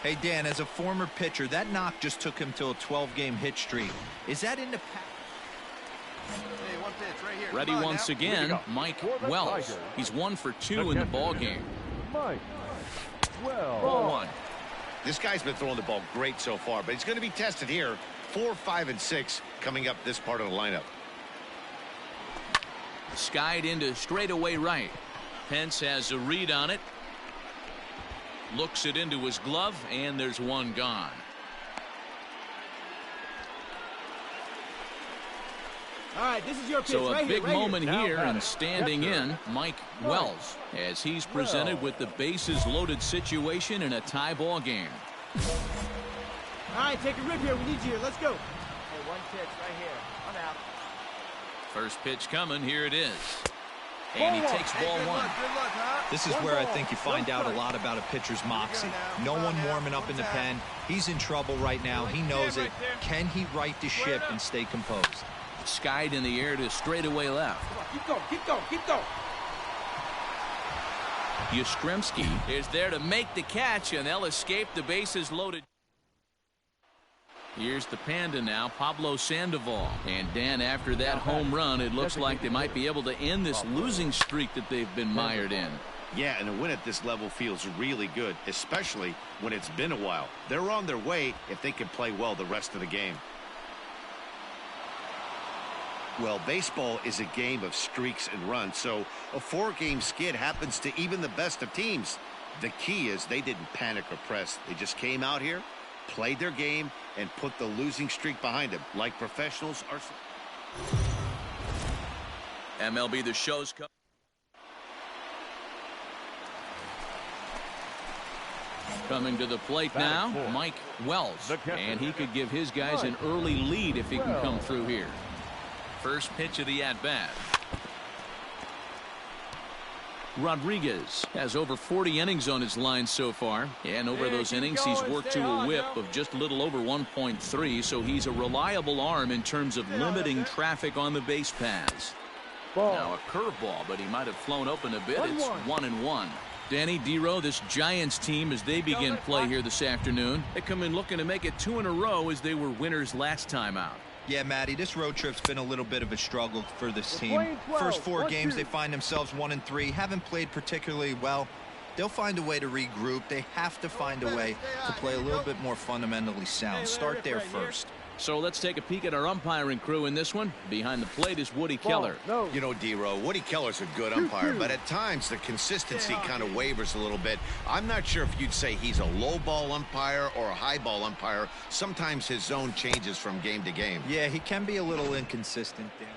Hey, Dan, as a former pitcher, that knock just took him to a 12-game hit streak. Is that in the past? Hey, one pitch right here. Ready once again, Mike Wells. He's 1 for 2 in the ball game. Mike Wells. Ball 1. This guy's been throwing the ball great so far, but he's going to be tested here. 4, 5, and 6 coming up this part of the lineup. Skied into straightaway right. Pence has a read on it. Looks it into his glove, and there's one gone. All right, this is your pitch. So a right big here, moment here, and batter. standing in, Mike Wells, as he's presented with the bases loaded situation in a tie ball game. All right, take a rip here. We need you here. Let's go. Hey, one pitch right here. I'm out. First pitch coming. Here it is. And he takes ball one. This is where I think you find out a lot about a pitcher's moxie. No one warming up in the pen. He's in trouble right now. He knows it. Can he right the ship and stay composed? Skied in the air to straightaway left. Keep going, keep going, keep going. Yastrzemski is there to make the catch, and they'll escape. The bases loaded. Here's the Panda now, Pablo Sandoval. And Dan, after that home run, it looks like they might be able to end this losing streak that they've been mired in. Yeah, and a win at this level feels really good, especially when it's been a while. They're on their way if they can play well the rest of the game. Well, baseball is a game of streaks and runs, so a 4-game skid happens to even the best of teams. The key is they didn't panic or press. They just came out here, played their game, and put the losing streak behind them, like professionals are. MLB The Show's coming to the plate now, Mike Wells. And he could give his guys an early lead if he can come through here. First pitch of the at-bat. Rodriguez has over 40 innings on his line so far, and over those innings he's worked to a whip of just a little over 1.3, so he's a reliable arm in terms of limiting traffic on the base paths. Now a curveball, but he might have flown open a bit. It's 1-1. Danny Dero, this Giants team, as they begin play here this afternoon, they come in looking to make it 2 in a row as they were winners last time out. Yeah, Matty, this road trip's been a little bit of a struggle for this team. First 4 games, they find themselves 1-3, haven't played particularly well. They'll find a way to regroup. They have to find a way to play a little bit more fundamentally sound. Start there first. So let's take a peek at our umpiring crew in this one. Behind the plate is Woody Keller. You know, Dero, Woody Keller's a good umpire, but at times the consistency kind of wavers a little bit. I'm not sure if you'd say he's a low ball umpire or a high ball umpire. Sometimes his zone changes from game to game. Yeah, he can be a little inconsistent there.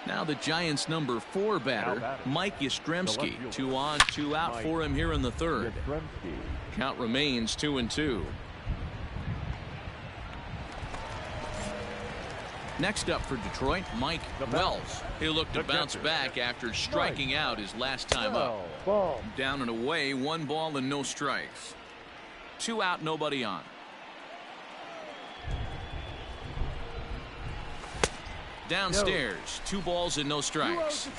Now the Giants' number 4 batter, Mike Yastrzemski. 2 on, 2 out for him here in the third. Count remains 2-2. Next up for Detroit, Mike Wells. He'll look to bounce back after striking out his last time up. Down and away, 1 ball and no strikes. 2 out, nobody on. Downstairs, 2 balls and no strikes.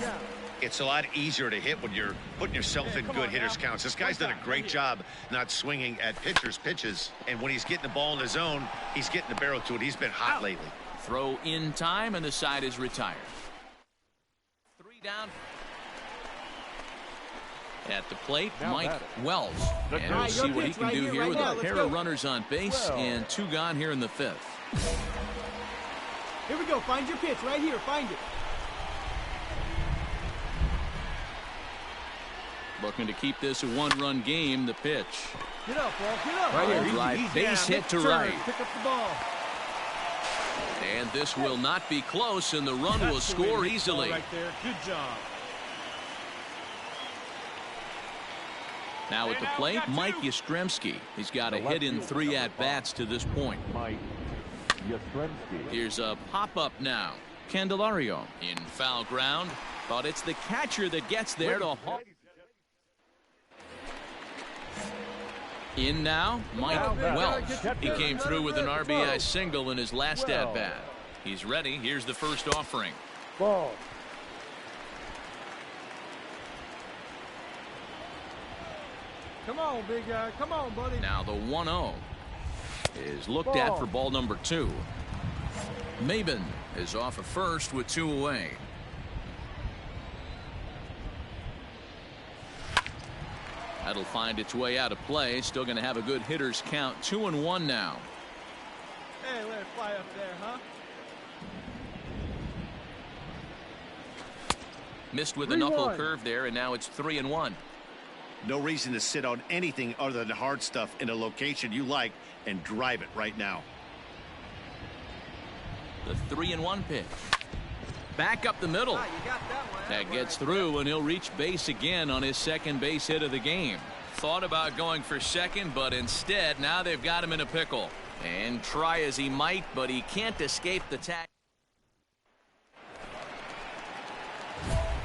It's a lot easier to hit when you're putting yourself in good hitters counts. This guy's done a great job not swinging at pitchers' pitches. And when he's getting the ball in the zone, he's getting the barrel to it. He's been hot lately. Throw in time, and the side is retired. 3 down. At the plate, Mike Wells. And we'll see what he can do here with a pair of runners on base and 2 gone here in the 5th. Here we go. Find your pitch right here. Find it. Looking to keep this a 1-run game. The pitch. Get up, ball. Get up. Right here. Drive, base hit to right. Pick up the ball. And this will not be close, and the run will score easily. Right there. Good job. Now at the plate, Mike Yastrzemski. He's got a hit in 3 at-bats to this point. Here's a pop-up now. Candelario in foul ground, but it's the catcher that gets there to haul. In now, Mike Wells. He came through with an RBI single in his last at-bat. He's ready. Here's the first offering. Ball. Come on, big guy. Come on, buddy. Now the 1-0 is looked at for ball number 2. Maben is off at first with 2 away. That'll find its way out of play. Still going to have a good hitter's count. 2-1 now. Hey, let it fly up there, huh? Missed with a knuckle curve there, and now it's 3-1. No reason to sit on anything other than hard stuff in a location you like and drive it right now. The 3-1 pitch. Back up the middle. You got that one. That gets through, and he'll reach base again on his second base hit of the game. Thought about going for second, but instead now they've got him in a pickle. And try as he might, but he can't escape the tag.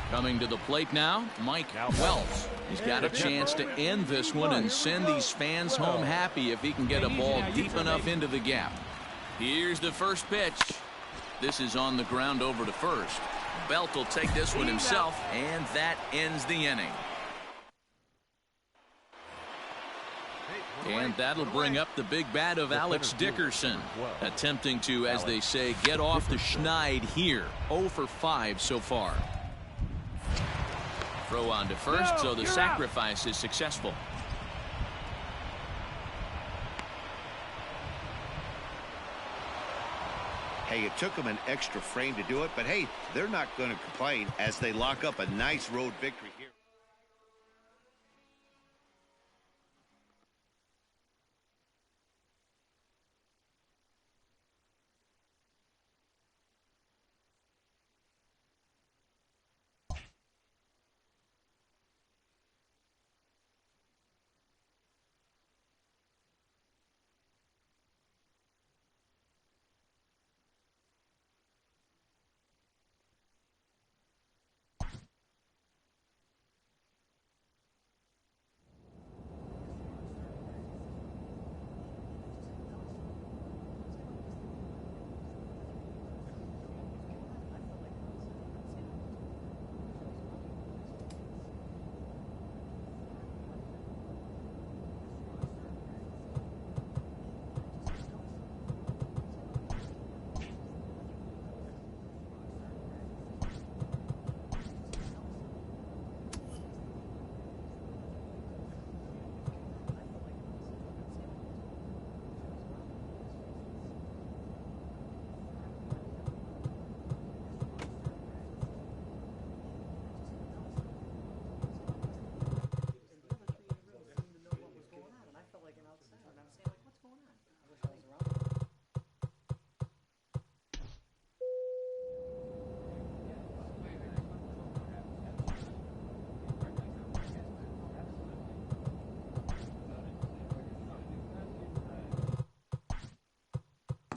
Coming to the plate now, Mike Wells. He's got a chance to end this one and send these fans home happy if he can get a ball deep enough into the gap. Here's the first pitch. This is on the ground over to first. Belt will take this one himself, and that ends the inning. And that'll bring up the big bat of Alex Dickerson, attempting to, as they say, get off the schneid here. 0 for 5 so far. Throw on to first, so the sacrifice is successful. Hey, it took them an extra frame to do it, but hey, they're not going to complain as they lock up a nice road victory here.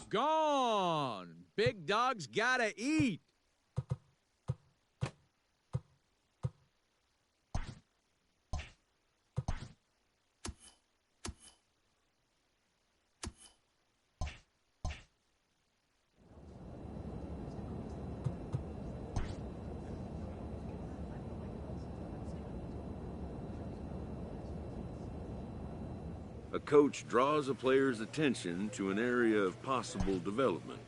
Gone. Big dog's gotta eat. A coach draws a player's attention to an area of possible development.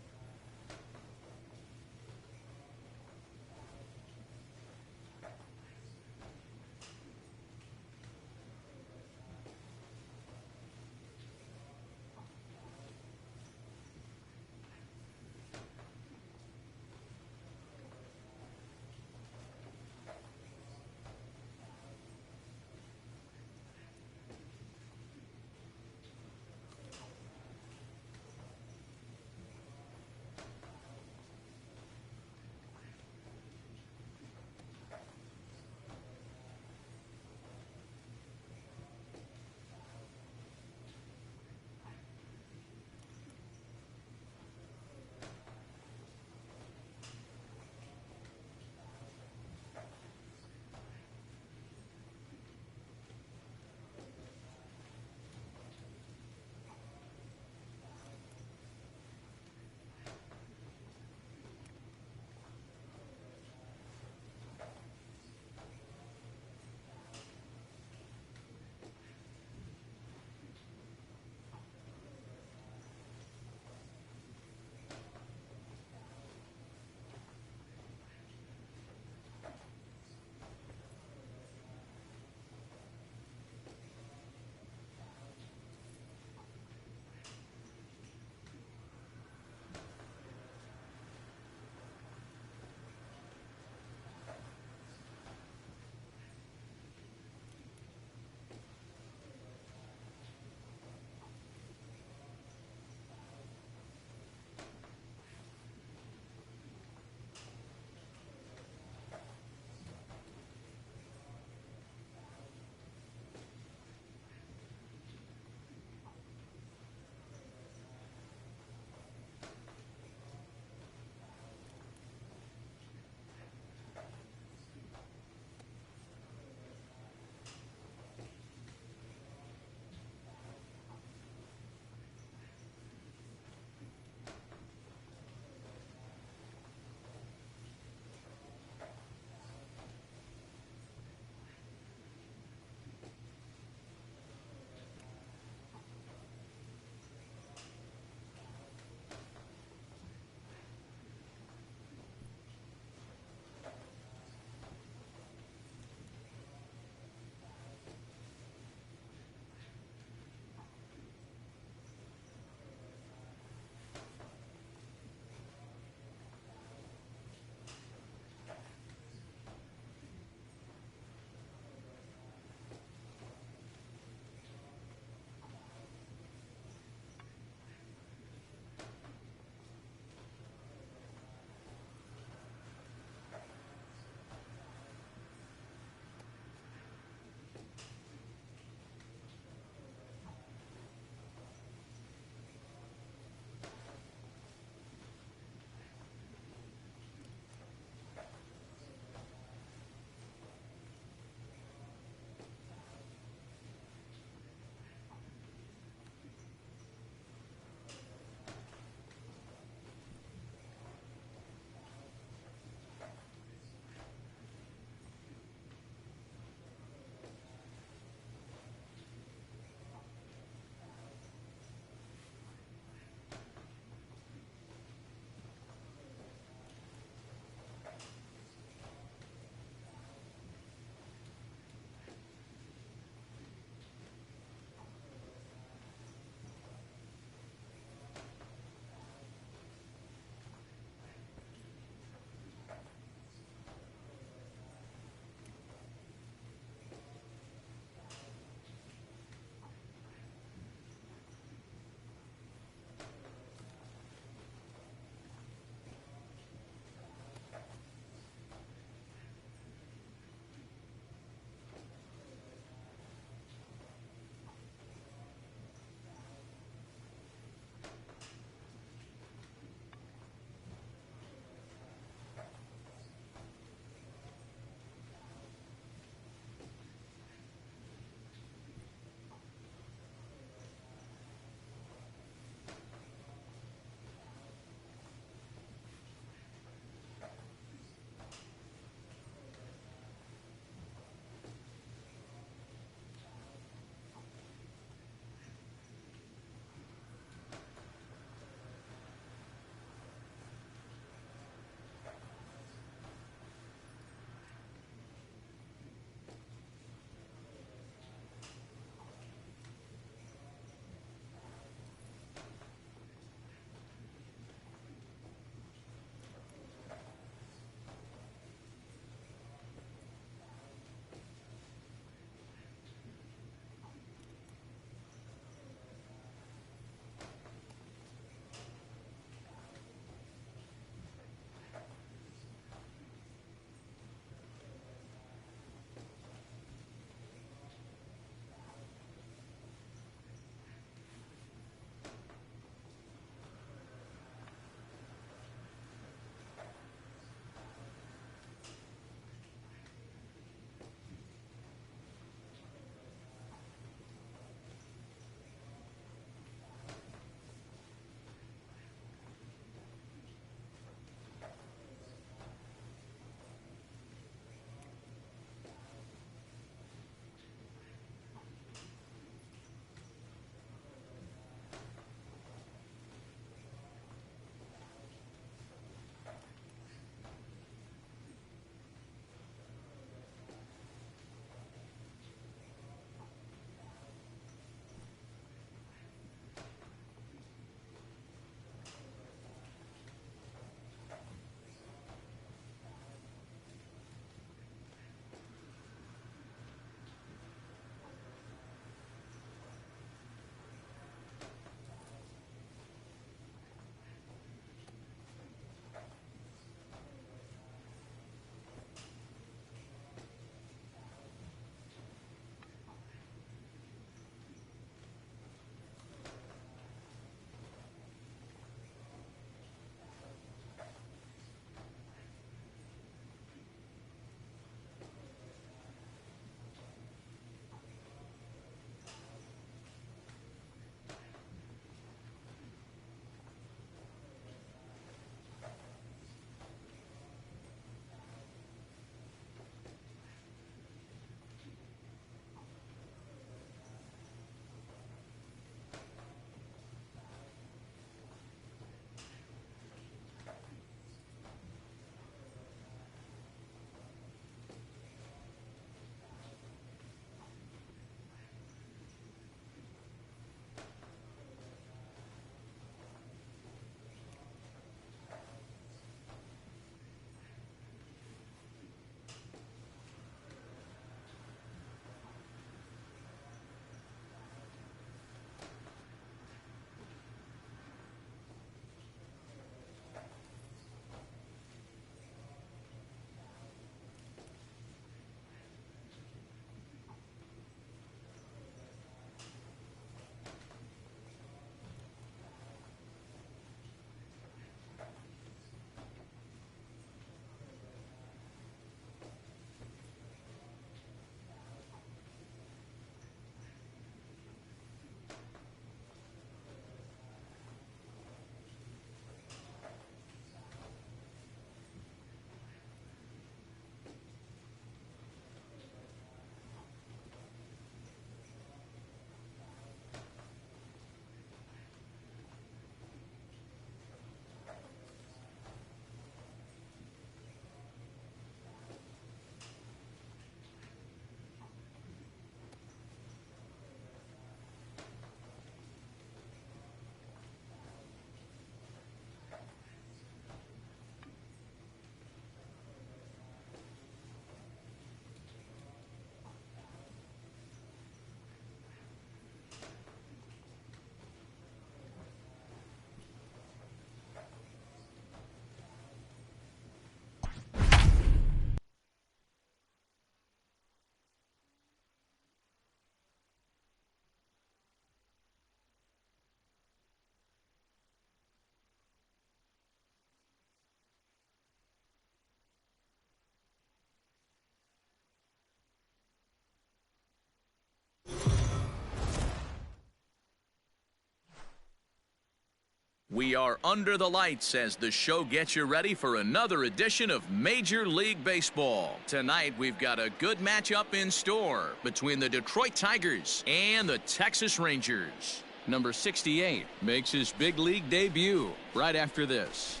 We are under the lights as the show gets you ready for another edition of Major League Baseball. Tonight, we've got a good matchup in store between the Detroit Tigers and the Texas Rangers. Number 68 makes his big league debut right after this.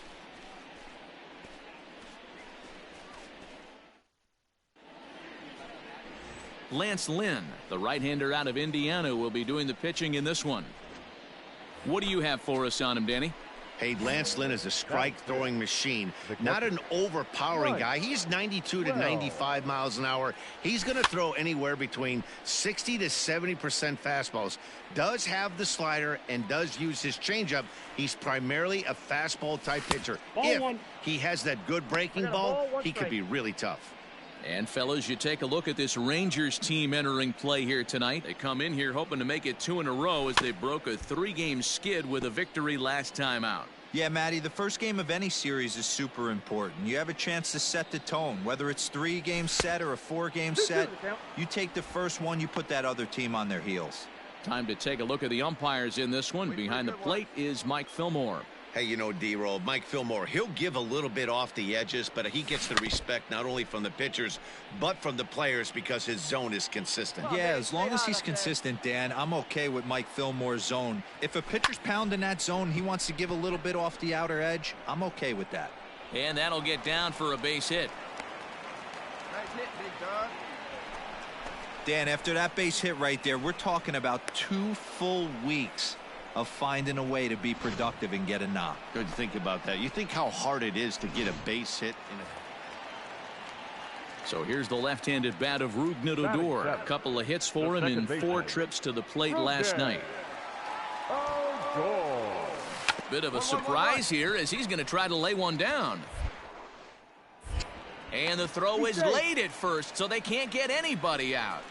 Lance Lynn, the right-hander out of Indiana, will be doing the pitching in this one. What do you have for us on him, Danny? Hey, Lance Lynn is a strike-throwing machine. Not an overpowering guy. He's 92 to 95 miles an hour. He's going to throw anywhere between 60 to 70% fastballs. Does have the slider and does use his changeup. He's primarily a fastball-type pitcher. If he has that good breaking ball, he could be really tough. And, fellas, you take a look at this Rangers team entering play here tonight. They come in here hoping to make it 2 in a row as they broke a 3-game skid with a victory last time out. Yeah, Matty, the first game of any series is super important. You have a chance to set the tone. Whether it's 3-game set or a 4-game set, you take the first one, you put that other team on their heels. Time to take a look at the umpires in this one. Behind the plate is Mike Fillmore. Hey, you know, D-Roll, Mike Fillmore, he'll give a little bit off the edges, but he gets the respect not only from the pitchers, but from the players because his zone is consistent. Yeah, as long as he's consistent, Dan, I'm okay with Mike Fillmore's zone. If a pitcher's pounding that zone, he wants to give a little bit off the outer edge, I'm okay with that. And that'll get down for a base hit. Nice hit, big dog. Dan, after that base hit right there, we're talking about 2 full weeks of finding a way to be productive and get a knock. Good to think about that. You think how hard it is to get a base hit in a... So here's the left-handed bat of Rougned Odor. A couple of hits for him in 4 trips to the plate last night. Bit of a surprise here as he's going to try to lay one down. And the throw is late at first, so they can't get anybody out.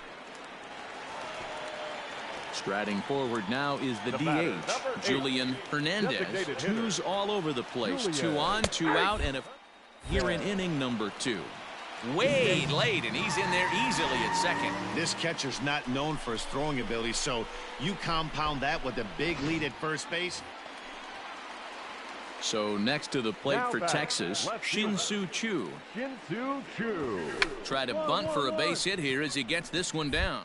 Striding forward now is the DH, Julian Hernandez. 2s all over the place. 2 on, 2 out, and here in inning number 2. Way late, and he's in there easily at second. This catcher's not known for his throwing ability, so you compound that with a big lead at first base. So next to the plate for Texas, Shin-Soo Choo. Try to bunt for a base hit here as he gets this one down.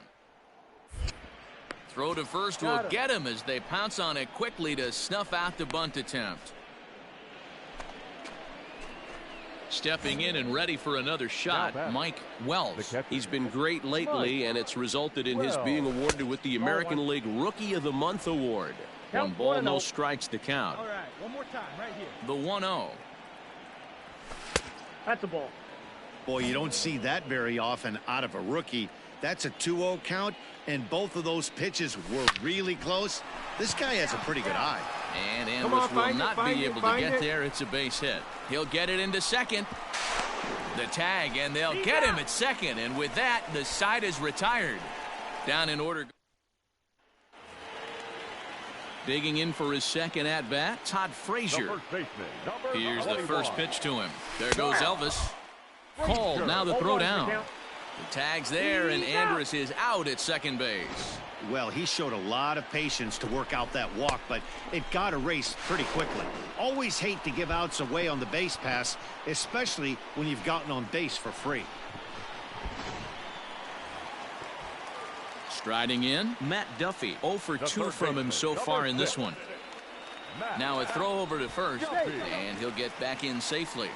Throw to first will get him as they pounce on it quickly to snuff out the bunt attempt. Stepping in and ready for another shot, Mike Wells. He's been great lately, and it's resulted in his being awarded with the American League Rookie of the Month award. 1 ball, no strikes to count. All right, one more time, right here. The 1-0. That's a ball. Boy, you don't see that very often out of a rookie. That's a 2-0 count, and both of those pitches were really close. This guy has a pretty good eye. And Andrus will not be able to get there. It's a base hit. He'll get it into second. The tag, and they'll get him at second. And with that, the side is retired. Down in order. Digging in for his second at-bat, Todd Frazier. Here's the first pitch to him. There goes Elvis. Called, now the throw down. The tag's there, and Andrus is out at second base. Well, he showed a lot of patience to work out that walk, but it got erased pretty quickly. Always hate to give outs away on the base pass, especially when you've gotten on base for free. Striding in, Matt Duffy. 0 for 2 from him so far in this one. Now a throw over to first, and he'll get back in safely.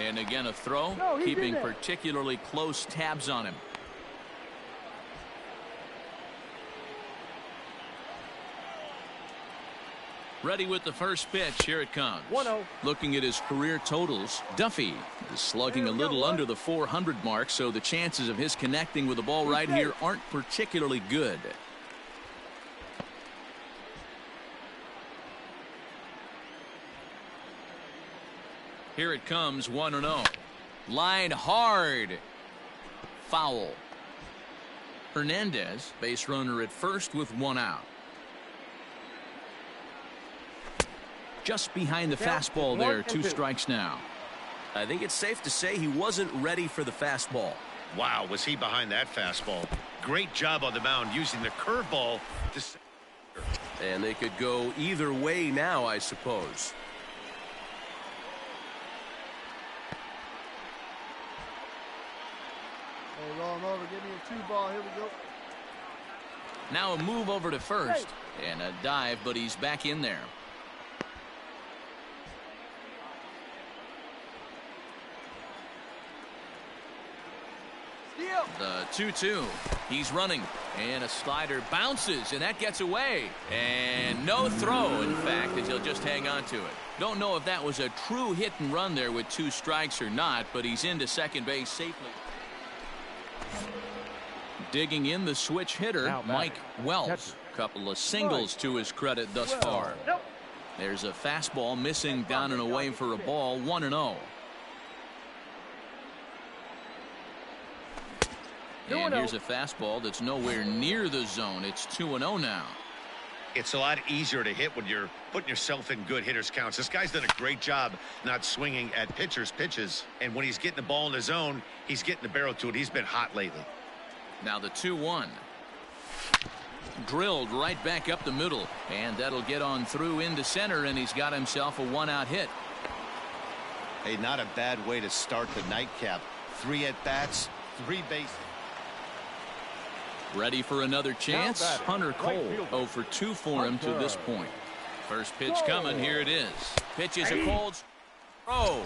And again a throw, keeping particularly close tabs on him. Ready with the first pitch. Here it comes. 1-0. Looking at his career totals, Duffy is slugging a little under the 400 mark, so the chances of his connecting with the ball right here aren't particularly good. Here it comes, 1-0. Line hard. Foul. Hernandez, base runner at first with 1 out. Just behind the fastball there, 2 strikes now. I think it's safe to say he wasn't ready for the fastball. Wow, was he behind that fastball? Great job on the mound using the curveball to... And they could go either way now, I suppose. Hey, roll him over. Give me a 2-ball. Here we go. Now a move over to first. And a dive, but he's back in there. The 2-2. He's running. And a slider bounces, and that gets away. And no throw, in fact, as he'll just hang on to it. Don't know if that was a true hit and run there with 2 strikes or not, but he's into second base safely. Digging in the switch hitter, Mike Wells. Couple of singles to his credit thus far. There's a fastball missing down and away for a ball, 1-0. And here's a fastball that's nowhere near the zone. It's 2-0 now. It's a lot easier to hit when you're putting yourself in good hitters counts. This guy's done a great job not swinging at pitchers' pitches. And when he's getting the ball in the zone, he's getting the barrel to it. He's been hot lately. Now the 2-1. Drilled right back up the middle. And that'll get on through into center, and he's got himself a 1-out hit. Hey, not a bad way to start the nightcap. 3 at-bats, 3 bases. Ready for another chance? Hunter Cole, 0 for 2 for him to this point. First pitch coming. Here it is. Pitches a cold throw.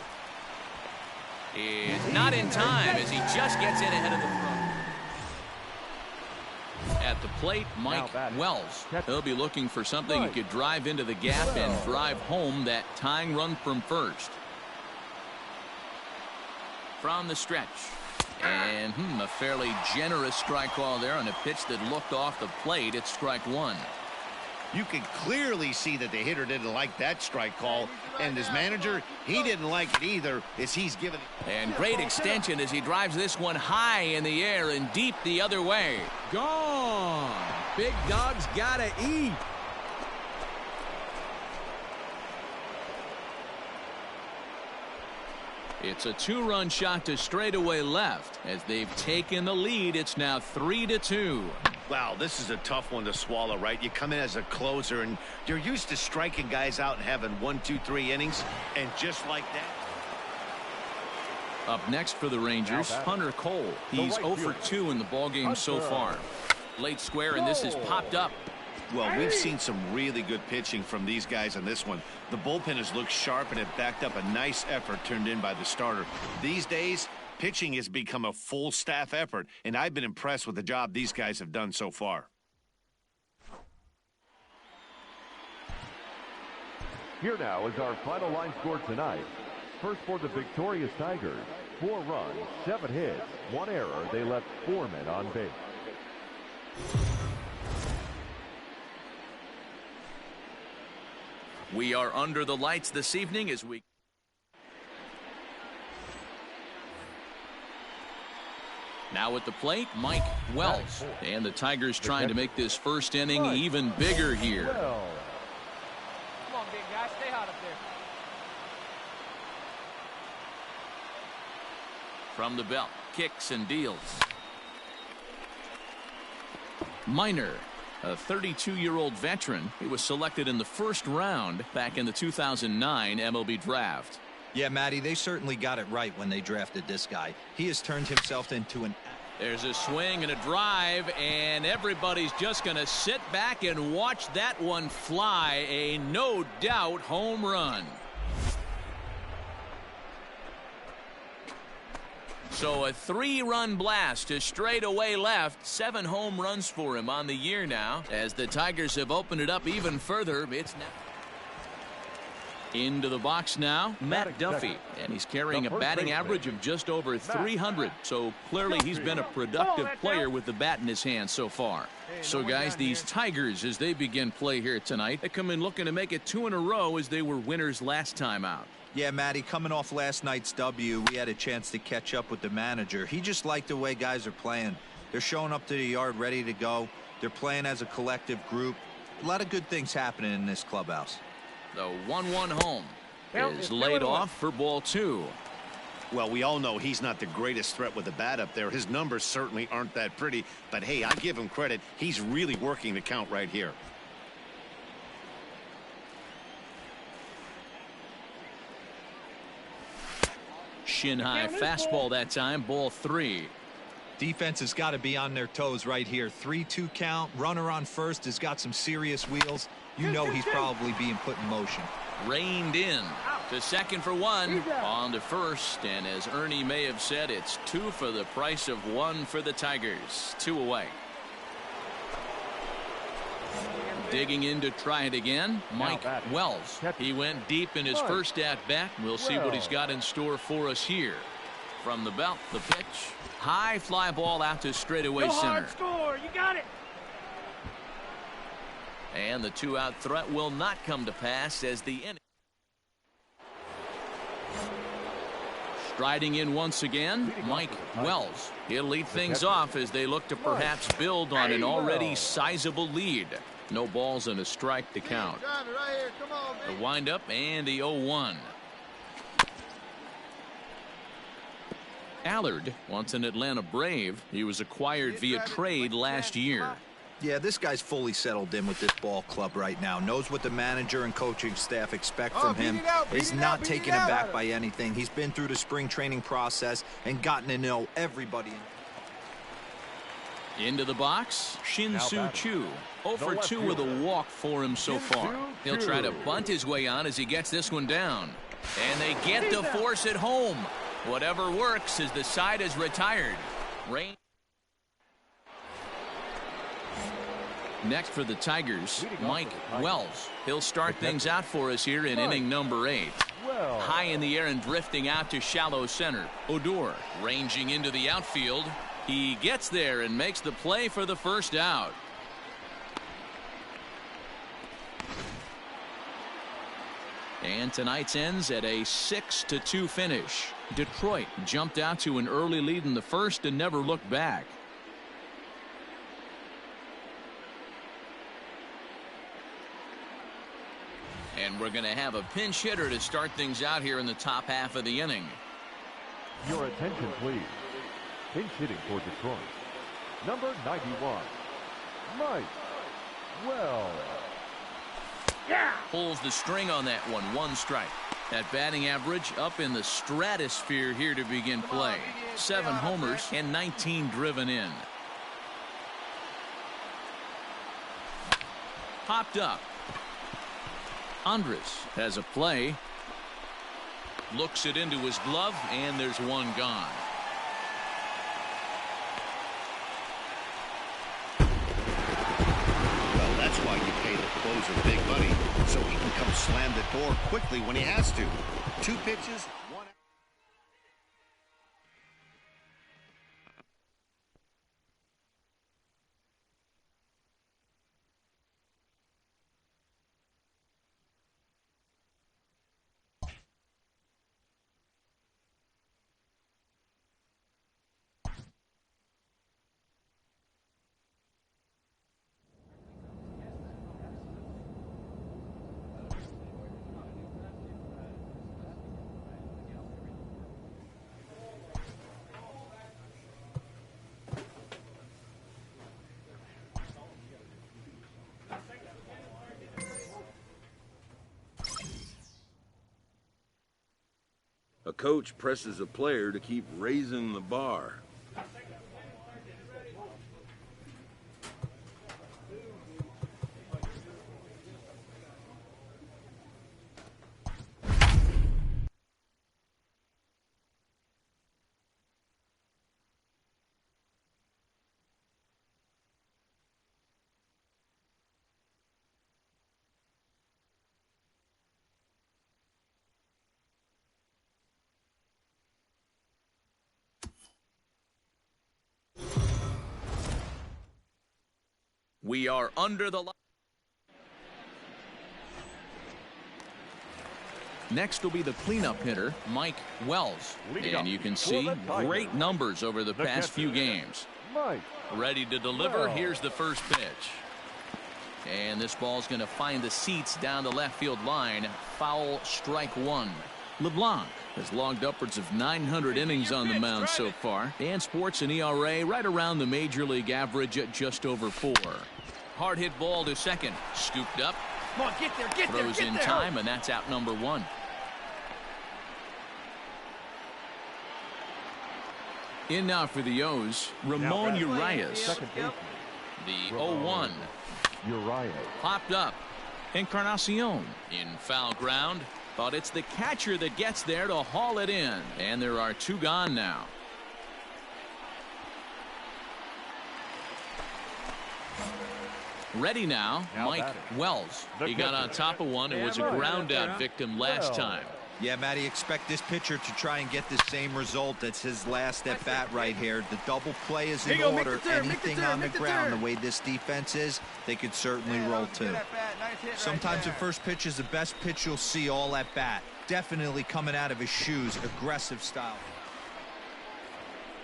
It's not in time as he just gets in ahead of the throw. At the plate, Mike Wells. He'll be looking for something he could drive into the gap and drive home that tying run from first. From the stretch. And a fairly generous strike call there on a pitch that looked off the plate. It's strike 1. You can clearly see that the hitter didn't like that strike call, and his manager, he didn't like it either, as he's given it. And great extension as he drives this one high in the air and deep the other way. Gone. Big dog's gotta eat. It's a 2-run shot to straightaway left. As they've taken the lead, it's now 3-2. Wow, this is a tough one to swallow, right? You come in as a closer, and you're used to striking guys out and having 1, 2, 3 innings, and just like that. Up next for the Rangers, Hunter Cole. He's 0 for 2 in the ballgame so far. Late square, and this has popped up. Well, we've seen some really good pitching from these guys on this one. The bullpen has looked sharp, and it backed up a nice effort turned in by the starter. These days, pitching has become a full staff effort, and I've been impressed with the job these guys have done so far. Here now is our final line score tonight. First for the victorious Tigers, 4 runs, 7 hits, 1 error. They left 4 men on base. We are under the lights this evening as we... Now at the plate, Mike Wells. And the Tigers trying to make this first inning even bigger here. Come on, big guy. Stay hot up there. From the belt, kicks and deals. Minor, a 32-year-old veteran. He was selected in the first round back in the 2009 MLB draft. Yeah, Matty, they certainly got it right when they drafted this guy. He has turned himself into an... There's a swing and a drive, and everybody's just going to sit back and watch that one fly. A no-doubt home run. So a 3-run blast to straightaway left. 7 home runs for him on the year now. As the Tigers have opened it up even further, it's now into the box now, Matt Duffy. And he's carrying a batting average of just over 300. So clearly he's been a productive player with the bat in his hand so far. So guys, these Tigers, as they begin play here tonight, they come in looking to make it 2 in a row as they were winners last time out. Yeah, Matty, coming off last night's W, we had a chance to catch up with the manager. He just liked the way guys are playing. They're showing up to the yard ready to go. They're playing as a collective group. A lot of good things happening in this clubhouse. The 1-1 home is laid off for ball 2. Well, we all know he's not the greatest threat with the bat up there. His numbers certainly aren't that pretty. But, hey, I give him credit. He's really working the count right here. Shin high fastball that time. Ball 3. Defense has got to be on their toes right here. 3-2 count. Runner on first has got some serious wheels. You know he's probably being put in motion. Reined in to second for 1. On to first, and as Ernie may have said, it's 2 for the price of 1 for the Tigers. 2 away. Digging in to try it again, Mike Wells. He went deep in his first at-bat. We'll see what he's got in store for us here. From the belt, the pitch. High fly ball out to straightaway center. Score. You got it. And the 2-out threat will not come to pass as the inning. Striding in once again, Mike Wells. He'll lead things off as they look to perhaps build on an already sizable lead. No balls and a strike to count. The windup and the 0-1. Allard, once an Atlanta Brave, he was acquired via trade last year. Yeah, this guy's fully settled in with this ball club right now. Knows what the manager and coaching staff expect from him. Is not taken aback by anything. He's been through the spring training process and gotten to know everybody. Into the box, Shin-Soo Choo. 0 for 2 with a walk for him so far. He'll try to bunt his way on as he gets this one down. And they get the force at home. Whatever works as the side is retired. Rain. Next for the Tigers, Mike Wells. He'll start things out for us here in inning number 8. High in the air and drifting out to shallow center. Odor ranging into the outfield. He gets there and makes the play for the first out. And tonight's ends at a 6-2 finish. Detroit jumped out to an early lead in the first and never looked back. And we're going to have a pinch hitter to start things out here in the top half of the inning. Your attention, please. Pinch hitting for Detroit. Number 91, Mike Wells. Pulls the string on that one. 1 strike. That batting average up in the stratosphere here to begin play. 7 homers and 19 driven in. Popped up. Andres has a play. Looks it into his glove, and there's one gone. Well, that's why you pay the closer big money, so he can come slam the door quickly when he has to. 2 pitches, 1. A coach presses a player to keep raising the bar. We are under the line. Next will be the cleanup hitter, Mike Wells. And you can see great numbers over the past few games. Ready to deliver. Here's the first pitch. And this ball's going to find the seats down the left field line. Foul, strike 1. LeBlanc has logged upwards of 900 innings on the mound so far and sports an ERA right around the major league average at just over 4. Hard hit ball to second. Scooped up. Come on, get there, Throws in time, and that's out number 1. In now for the O's, Ramon Urias. The 0-1. Urias. Popped up. Encarnacion in foul ground. But it's the catcher that gets there to haul it in. And there are 2 gone now. Ready now, Mike Wells. He got on top of one and was a ground out victim last time. Yeah, Matty, expect this pitcher to try and get the same result. That's his last at bat right here. The double play is in order. Anything on the ground, the way this defense is, they could certainly roll too. Sometimes the first pitch is the best pitch you'll see all at bat. Definitely coming out of his shoes, aggressive style.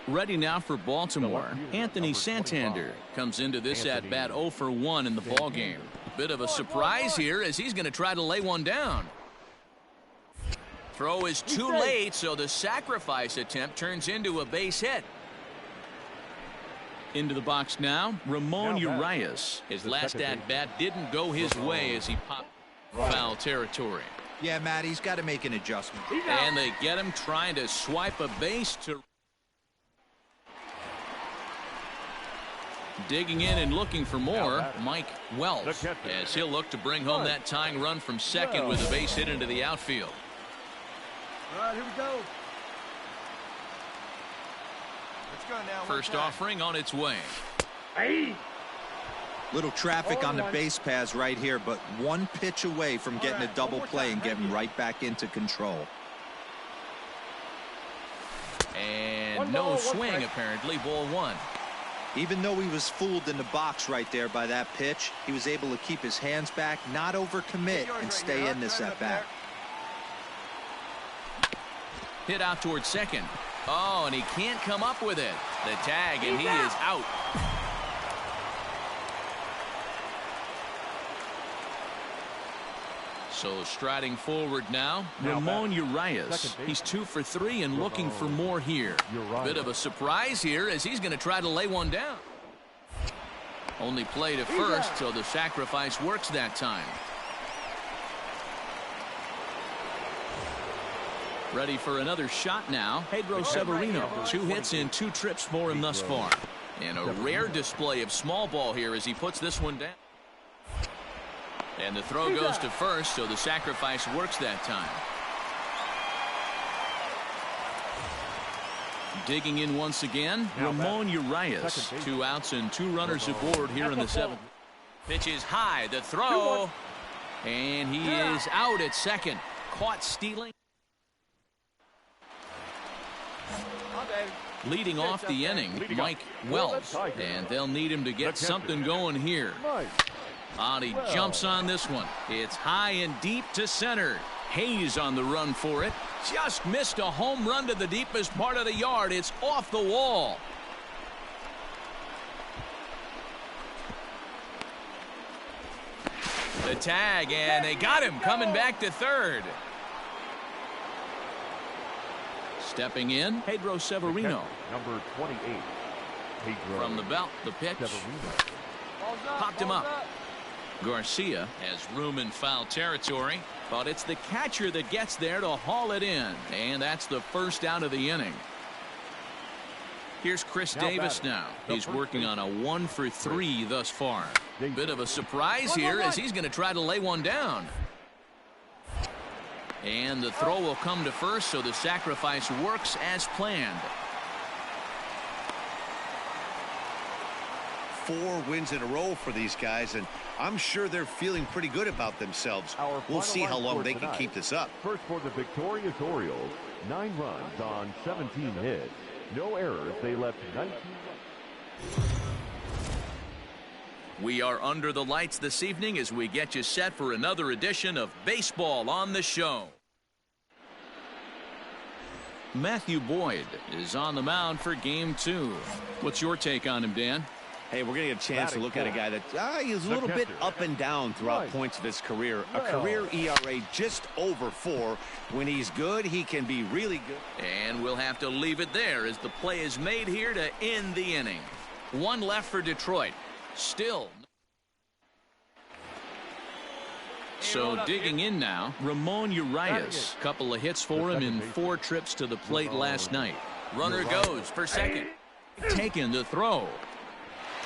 Ready now for Baltimore. Anthony Santander comes into this at bat 0 for 1 in the ball game. Bit of a surprise here as he's going to try to lay one down. Throw is too late, so the sacrifice attempt turns into a base hit. Into the box now, Ramon Urias. His last at bat didn't go his way as he popped foul territory. Yeah, Matt, he's got to make an adjustment. And they get him trying to swipe a base to. Digging in and looking for more, Mike Wells, as he'll look to bring home that tying run from second with a base hit into the outfield. All right, here we go. Let's go now. First offering on its way. Little traffic on the base paths right here, but one pitch away from getting a double play and getting right back into control. And no swing, apparently. Ball 1. Even though he was fooled in the box right there by that pitch, he was able to keep his hands back, not overcommit, and stay in this at bat. Hit out towards second. Oh, and he can't come up with it. The tag, and he is out. So striding forward now, Ramon Urias. He's 2 for 3 and looking for more here. Bit of a surprise here as he's going to try to lay one down. Only play to first, so the sacrifice works that time. Ready for another shot now. Pedro Severino. 2 hits in 2 trips for him thus far. And a rare display of small ball here as he puts this one down. And the throw goes to first, so the sacrifice works that time. Digging in once again, Ramon Urias. 2 outs and 2 runners aboard here in the 7th. Pitch is high, the throw. And he is out at second. Caught stealing. Leading off the inning, Mike Wells. And they'll need him to get something going here. And he jumps on this one. It's high and deep to center. Hayes on the run for it. Just missed a home run to the deepest part of the yard. It's off the wall. The tag, and they got him coming back to third. Stepping in, Pedro Severino. Number 28. Pedro. From the belt, the pitch. Popped him up. Garcia has room in foul territory, but it's the catcher that gets there to haul it in. And that's the first out of the inning. Here's Chris Davis now. He's working on a 1 for 3 thus far. Bit of a surprise here as he's going to try to lay one down. And the throw will come to first, so the sacrifice works as planned. 4 wins in a row for these guys, and I'm sure they're feeling pretty good about themselves. We'll see how long they can keep this up. First for the victorious Orioles, 9 runs on 17 hits. No errors. They left 19. We are under the lights this evening as we get you set for another edition of Baseball on the Show. Matthew Boyd is on the mound for game 2. What's your take on him, Dan? Hey, we're going to get a chance to look at a guy that he's a little bit up and down throughout points of his career. A career ERA just over 4. When he's good, he can be really good. And we'll have to leave it there as the play is made here to end the inning. One left for Detroit. Still. So digging in now, Ramon Urias. Couple of hits for him in 4 trips to the plate last night. Runner goes for second. Taken to throw.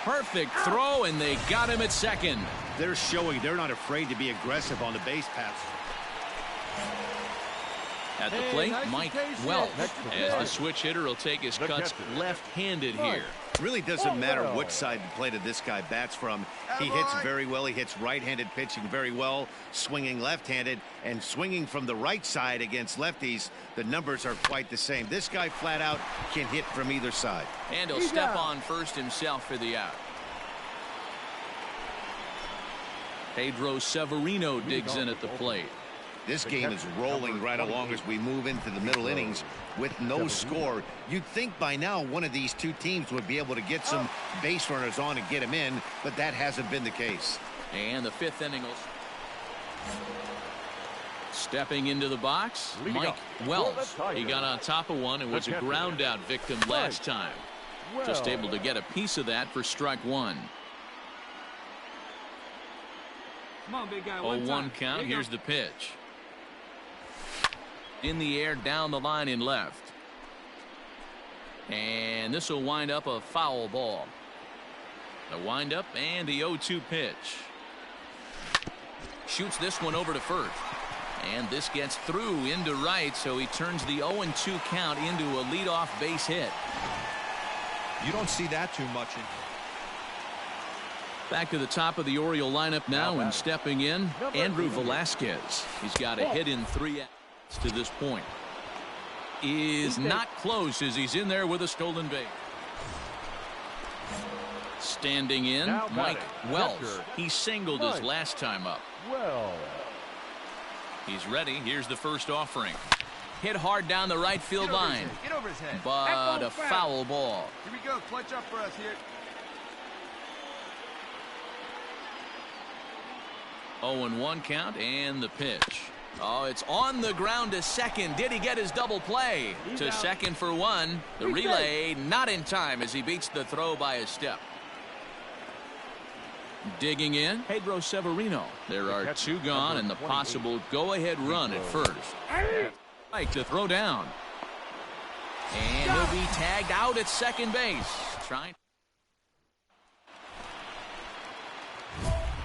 Perfect throw, and they got him at second. They're showing they're not afraid to be aggressive on the base paths. At the plate, Mike Welch, as the switch hitter will take his cuts left-handed here. Really doesn't matter which side of the plate this guy bats from. He hits very well. He hits right-handed pitching very well, swinging left-handed, and swinging from the right side against lefties. The numbers are quite the same. This guy flat out can hit from either side. And he'll step on first himself for the out. Pedro Severino digs in at the plate. This game is rolling right along as we move into the middle innings with no score. You'd think by now one of these two teams would be able to get some base runners on and get them in, but that hasn't been the case. And the 5th inning. Stepping into the box, Mike Wells. He got on top of one and was a ground out victim last time. Just able to get a piece of that for strike 1. Come on, big guy. 0-1 count. Here's the pitch. In the air, down the line in left. And this will wind up a foul ball. The windup and the 0-2 pitch. Shoots this one over to first. And this gets through into right, so he turns the 0-2 count into a leadoff base hit. You don't see that too much. Back to the top of the Oriole lineup now, and stepping in, Andrew Velasquez. He's got a hit in 3 outs to this point. Is not close as he's in there with a stolen base. Standing in, Mike Wells. He singled his last time up. He's ready. Here's the first offering. Hit hard down the right field line. Get over his head. But a foul ball. Here we go. Clutch up for us here. 0-1 count and the pitch. Oh, it's on the ground to second. Did he get his double play? To second for 1. The relay not in time as he beats the throw by a step. Digging in, Pedro Severino. There are 2 gone and the possible go-ahead run at first. Right to throw down. And he'll be tagged out at second base. Trying.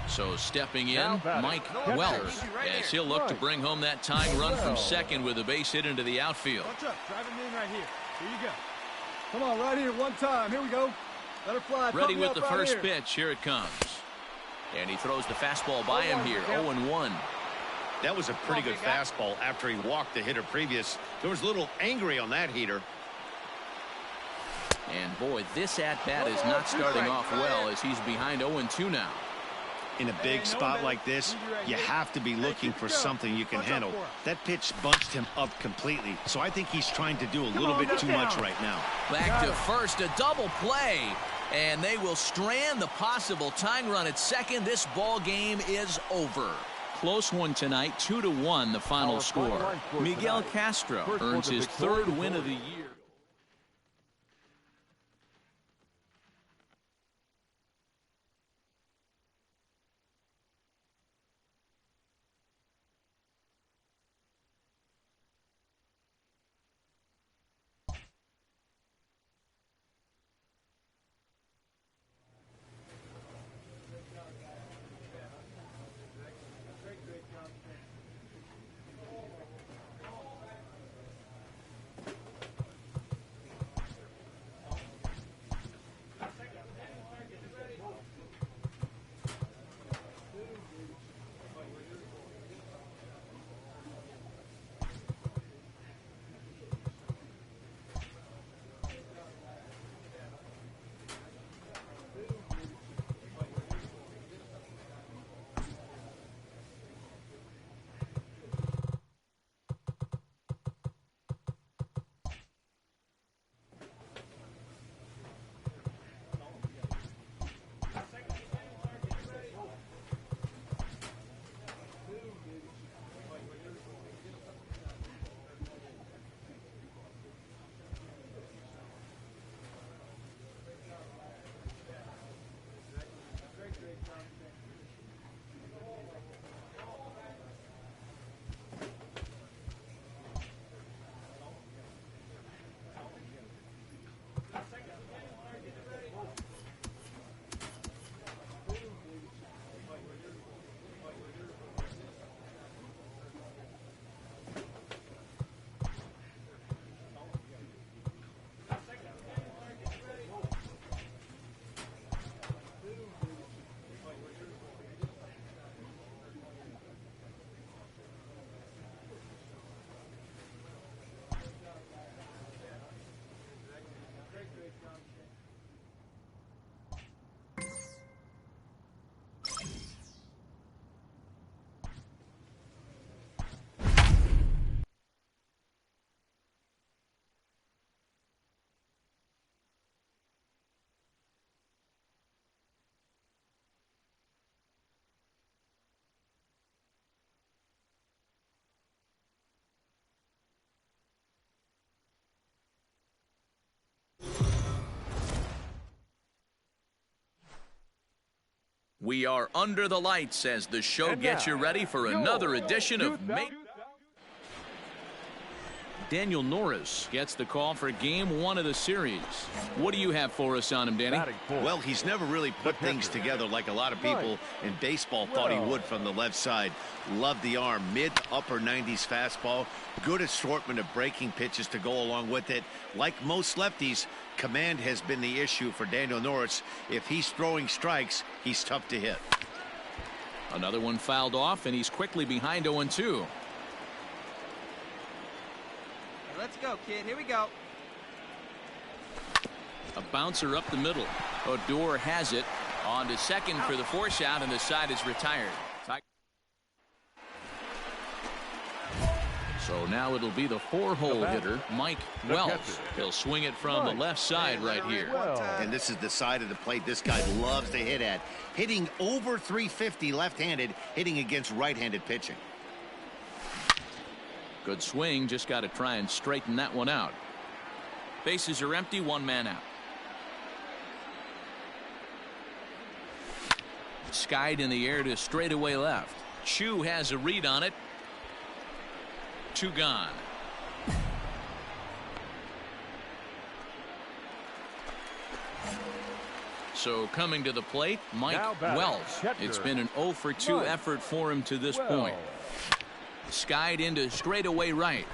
So stepping in, Mike Wells, as he'll look to bring home that tying run from second with a base hit into the outfield. Watch up. Drive him in right here. Here you go. Come on, right here, one time. Here we go. Let her fly. Ready with the first pitch. Here it comes. And he throws the fastball by him here. 0-1. That was a pretty good fastball after he walked the hitter previous. There was a little angry on that heater. And boy, this at-bat is not starting off well as he's behind 0-2 now. In a big spot like this, you have to be looking for something you can handle. That pitch bunched him up completely, so I think he's trying to do a little bit too much right now. Back to first, a double play, and they will strand the possible tying run at second. This ball game is over. Close one tonight, 2-1 the final score. Miguel Castro earns his 3rd win of the year. We are under the lights as the show gets you ready for another edition of Daniel Norris gets the call for game 1 of the series. What do you have for us on him, Danny? Well, he's never really put things together like a lot of people in baseball thought he would from the left side. Love the arm, mid to upper 90s fastball. Good assortment of breaking pitches to go along with it. Like most lefties, command has been the issue for Daniel Norris. If he's throwing strikes, he's tough to hit. Another one fouled off, and he's quickly behind 0-2. Let's go, kid. Here we go. A bouncer up the middle. Odor has it. On to second for the force out, and the side is retired. So now it'll be the 4-hole hitter, Mike Wells. He'll swing it from the left side right here. And this is the side of the plate this guy loves to hit at. Hitting over 350 left-handed, hitting against right-handed pitching. Good swing, just got to try and straighten that one out. Bases are empty, 1 man out. Skied in the air to straightaway left. Chu has a read on it. 2 gone. So coming to the plate, Mike Wells. It's been an 0 for 2 effort for him to this point. Skied into straightaway right.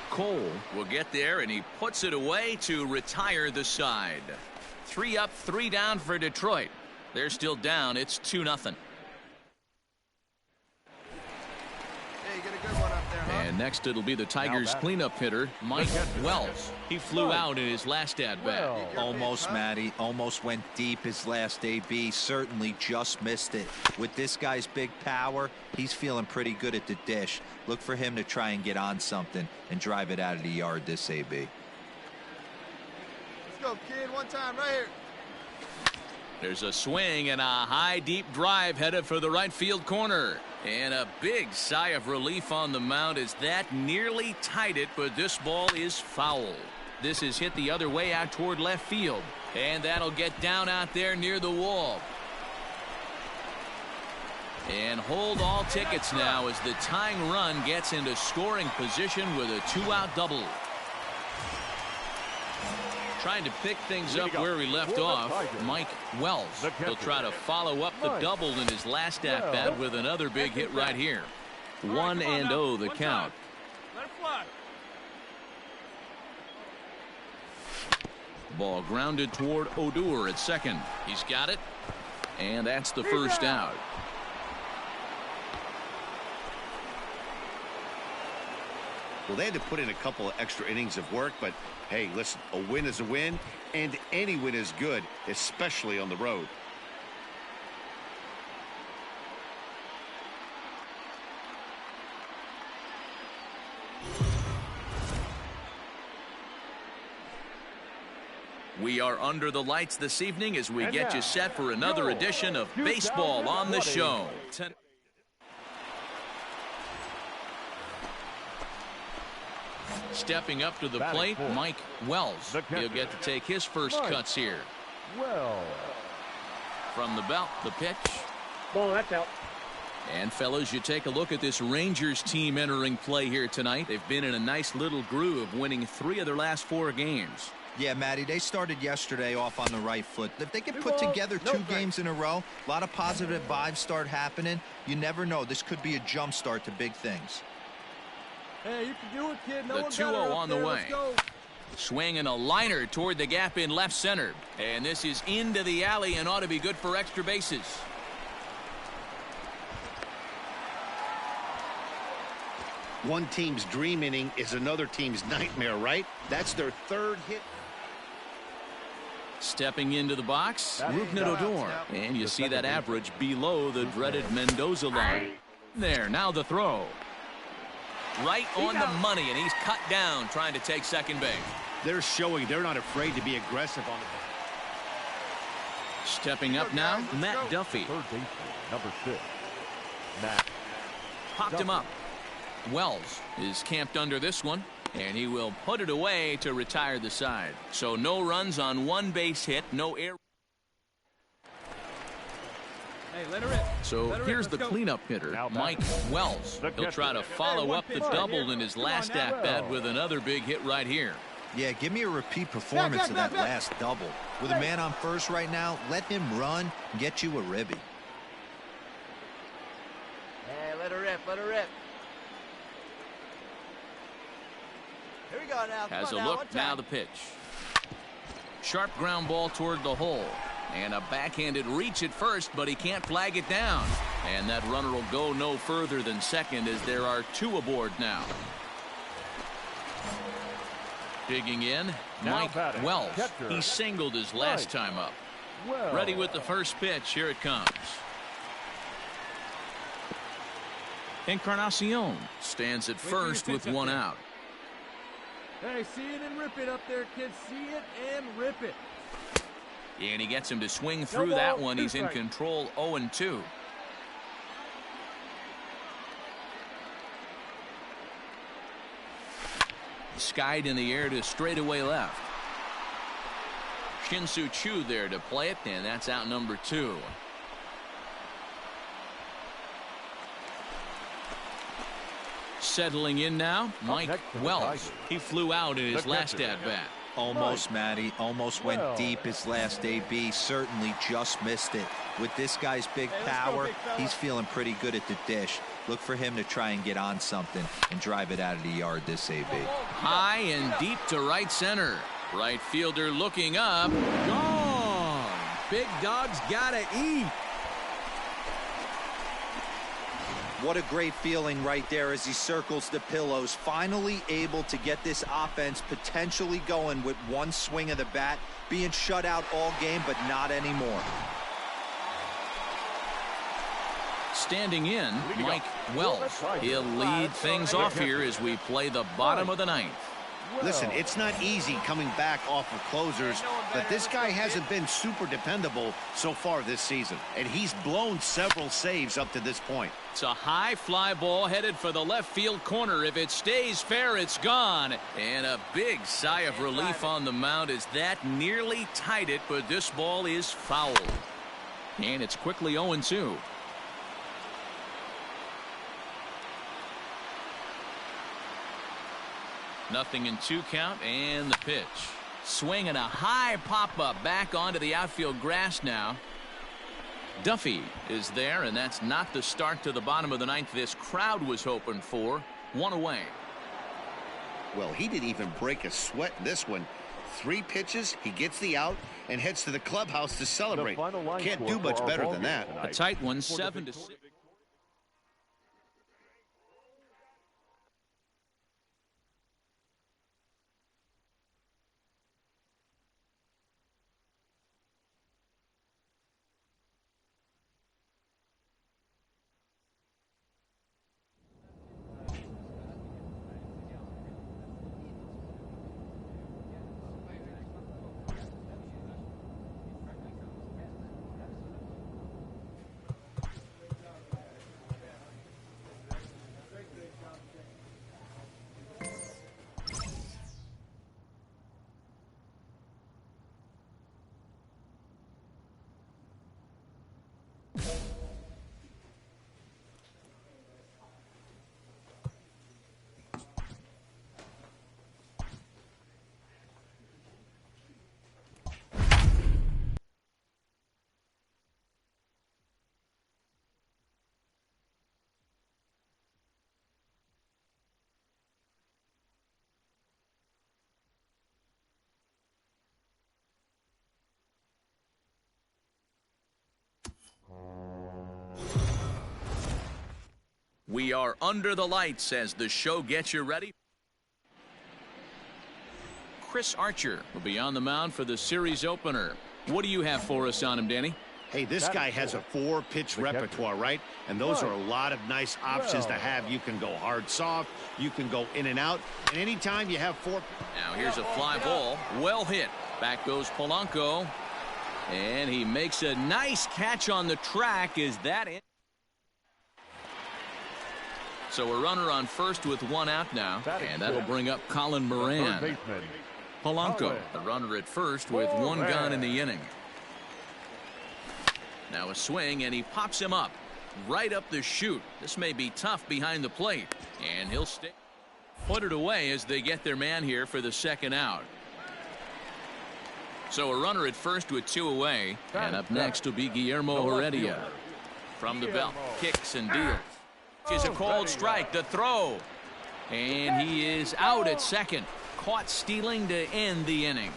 Cole will get there, and he puts it away to retire the side. 3 up, 3 down for Detroit. They're still down. It's 2-0. And next it'll be the Tigers cleanup hitter, Mike Wells. He flew out in his last at-bat. Almost, Matty. Almost went deep his last AB. Certainly just missed it. With this guy's big power, he's feeling pretty good at the dish. Look for him to try and get on something and drive it out of the yard this AB. Let's go, kid. 1 time right here. There's a swing and a high deep drive headed for the right field corner. And a big sigh of relief on the mound as that nearly tied it, but this ball is foul. This is hit the other way out toward left field. And that'll get down out there near the wall. And hold all tickets now as the tying run gets into scoring position with a 2-out double. Trying to pick things up where he left off, Mike Wells. He'll try to follow up the double in his last at-bat with another big hit right here. 1-0 the count. Let it fly. Ball grounded toward Odor at second. He's got it. And that's the first out. Well, they had to put in a couple of extra innings of work, but hey, listen, a win is a win, and any win is good, especially on the road. We are under the lights this evening as we get you set for another edition of Baseball on the Show. Stepping up to the plate, Mike Wells. He'll get to take his first cuts here. From the belt, the pitch. Ball, that's out. And fellas, you take a look at this Rangers team entering play here tonight. They've been in a nice little groove, winning 3 of their last 4 games. Yeah, Matty, they started yesterday off on the right foot. If they can put together 2 games in a row, a lot of positive vibes start happening. You never know. This could be a jump start to big things. Hey, you can do it, kid. No the 2-0 on the way. Swinging a liner toward the gap in left center. And this is into the alley and ought to be good for extra bases. One team's dream inning is another team's nightmare, right? That's their 3rd hit. Stepping into the box, Rougned Odor. And you see that average below the dreaded Mendoza line. There, now the throw. Right on the money, and he's cut down trying to take second base. They're showing they're not afraid to be aggressive on the ball. Stepping up now, Matt Duffy. Third baseman, number 6, Matt. Popped him up. Wells is camped under this one. And he will put it away to retire the side. So no runs on one base hit, no error. Hey, let her rip. So here's the cleanup hitter, Mike Wells. He'll try to follow up the double in his last at-bat with another big hit right here. Yeah, give me a repeat performance of that last double. With a man on first right now, let him run and get you a ribby. Hey, let her rip, let her rip. Here we go now. Has a look, now the pitch. Sharp ground ball toward the hole. And a backhanded reach at first, but he can't flag it down. And that runner will go no further than second as there are two aboard now. Digging in, Mike Wells. He singled his last time up. Ready with the first pitch. Here it comes. Encarnacion stands at first with one out. Hey, see it and rip it up there, kids. See it and rip it. And he gets him to swing through that one. He's in control 0-2. Skied in the air to straightaway left. Shin-Soo Choo there to play it, and that's out number 2. Settling in now, Mike Wells. He flew out in his last at-bat. Almost, Matty. Almost went deep his last AB. Certainly just missed it. With this guy's big power, he's feeling pretty good at the dish. Look for him to try and get on something and drive it out of the yard this AB. High and deep to right center. Right fielder looking up. Gone. Big dog's gotta eat. What a great feeling right there as he circles the pillows. Finally able to get this offense potentially going with one swing of the bat. Being shut out all game, but not anymore. Standing in, Mike Wells. He'll lead things off here as we play the bottom of the ninth. Listen, it's not easy coming back off of closers, but this guy hasn't been super dependable so far this season, and he's blown several saves up to this point. It's a high fly ball headed for the left field corner. If it stays fair, it's gone. And a big sigh of relief on the mound as that nearly tied it, but this ball is fouled. And it's quickly 0-2. Nothing in 2 count, and the pitch. Swing and a high pop-up back onto the outfield grass now. Duffy is there, and that's not the start to the bottom of the ninth this crowd was hoping for. 1 away. Well, he didn't even break a sweat in this one. 3 pitches, he gets the out, and heads to the clubhouse to celebrate. Can't do much better than that. A tight one, 7-6. We are under the lights as the show gets you ready. Chris Archer will be on the mound for the series opener. What do you have for us on him, Danny? Hey, this guy has a 4-pitch repertoire, right? And those are a lot of nice options to have. You can go hard, soft. You can go in and out. And anytime you have 4. Now here's a fly ball. Well hit. Back goes Polanco. And he makes a nice catch on the track. Is that it? So a runner on first with one out now, and that'll bring up Colin Moran. Polanco, the runner at first with one gone in the inning. Now a swing, and he pops him up right up the chute. This may be tough behind the plate, and he'll stay. Put it away as they get their man here for the second out. So a runner at first with two away, and up next will be Guillermo Heredia. From the belt, kicks and deals. Is a cold strike, the throw, and he is out at second. Caught stealing to end the inning.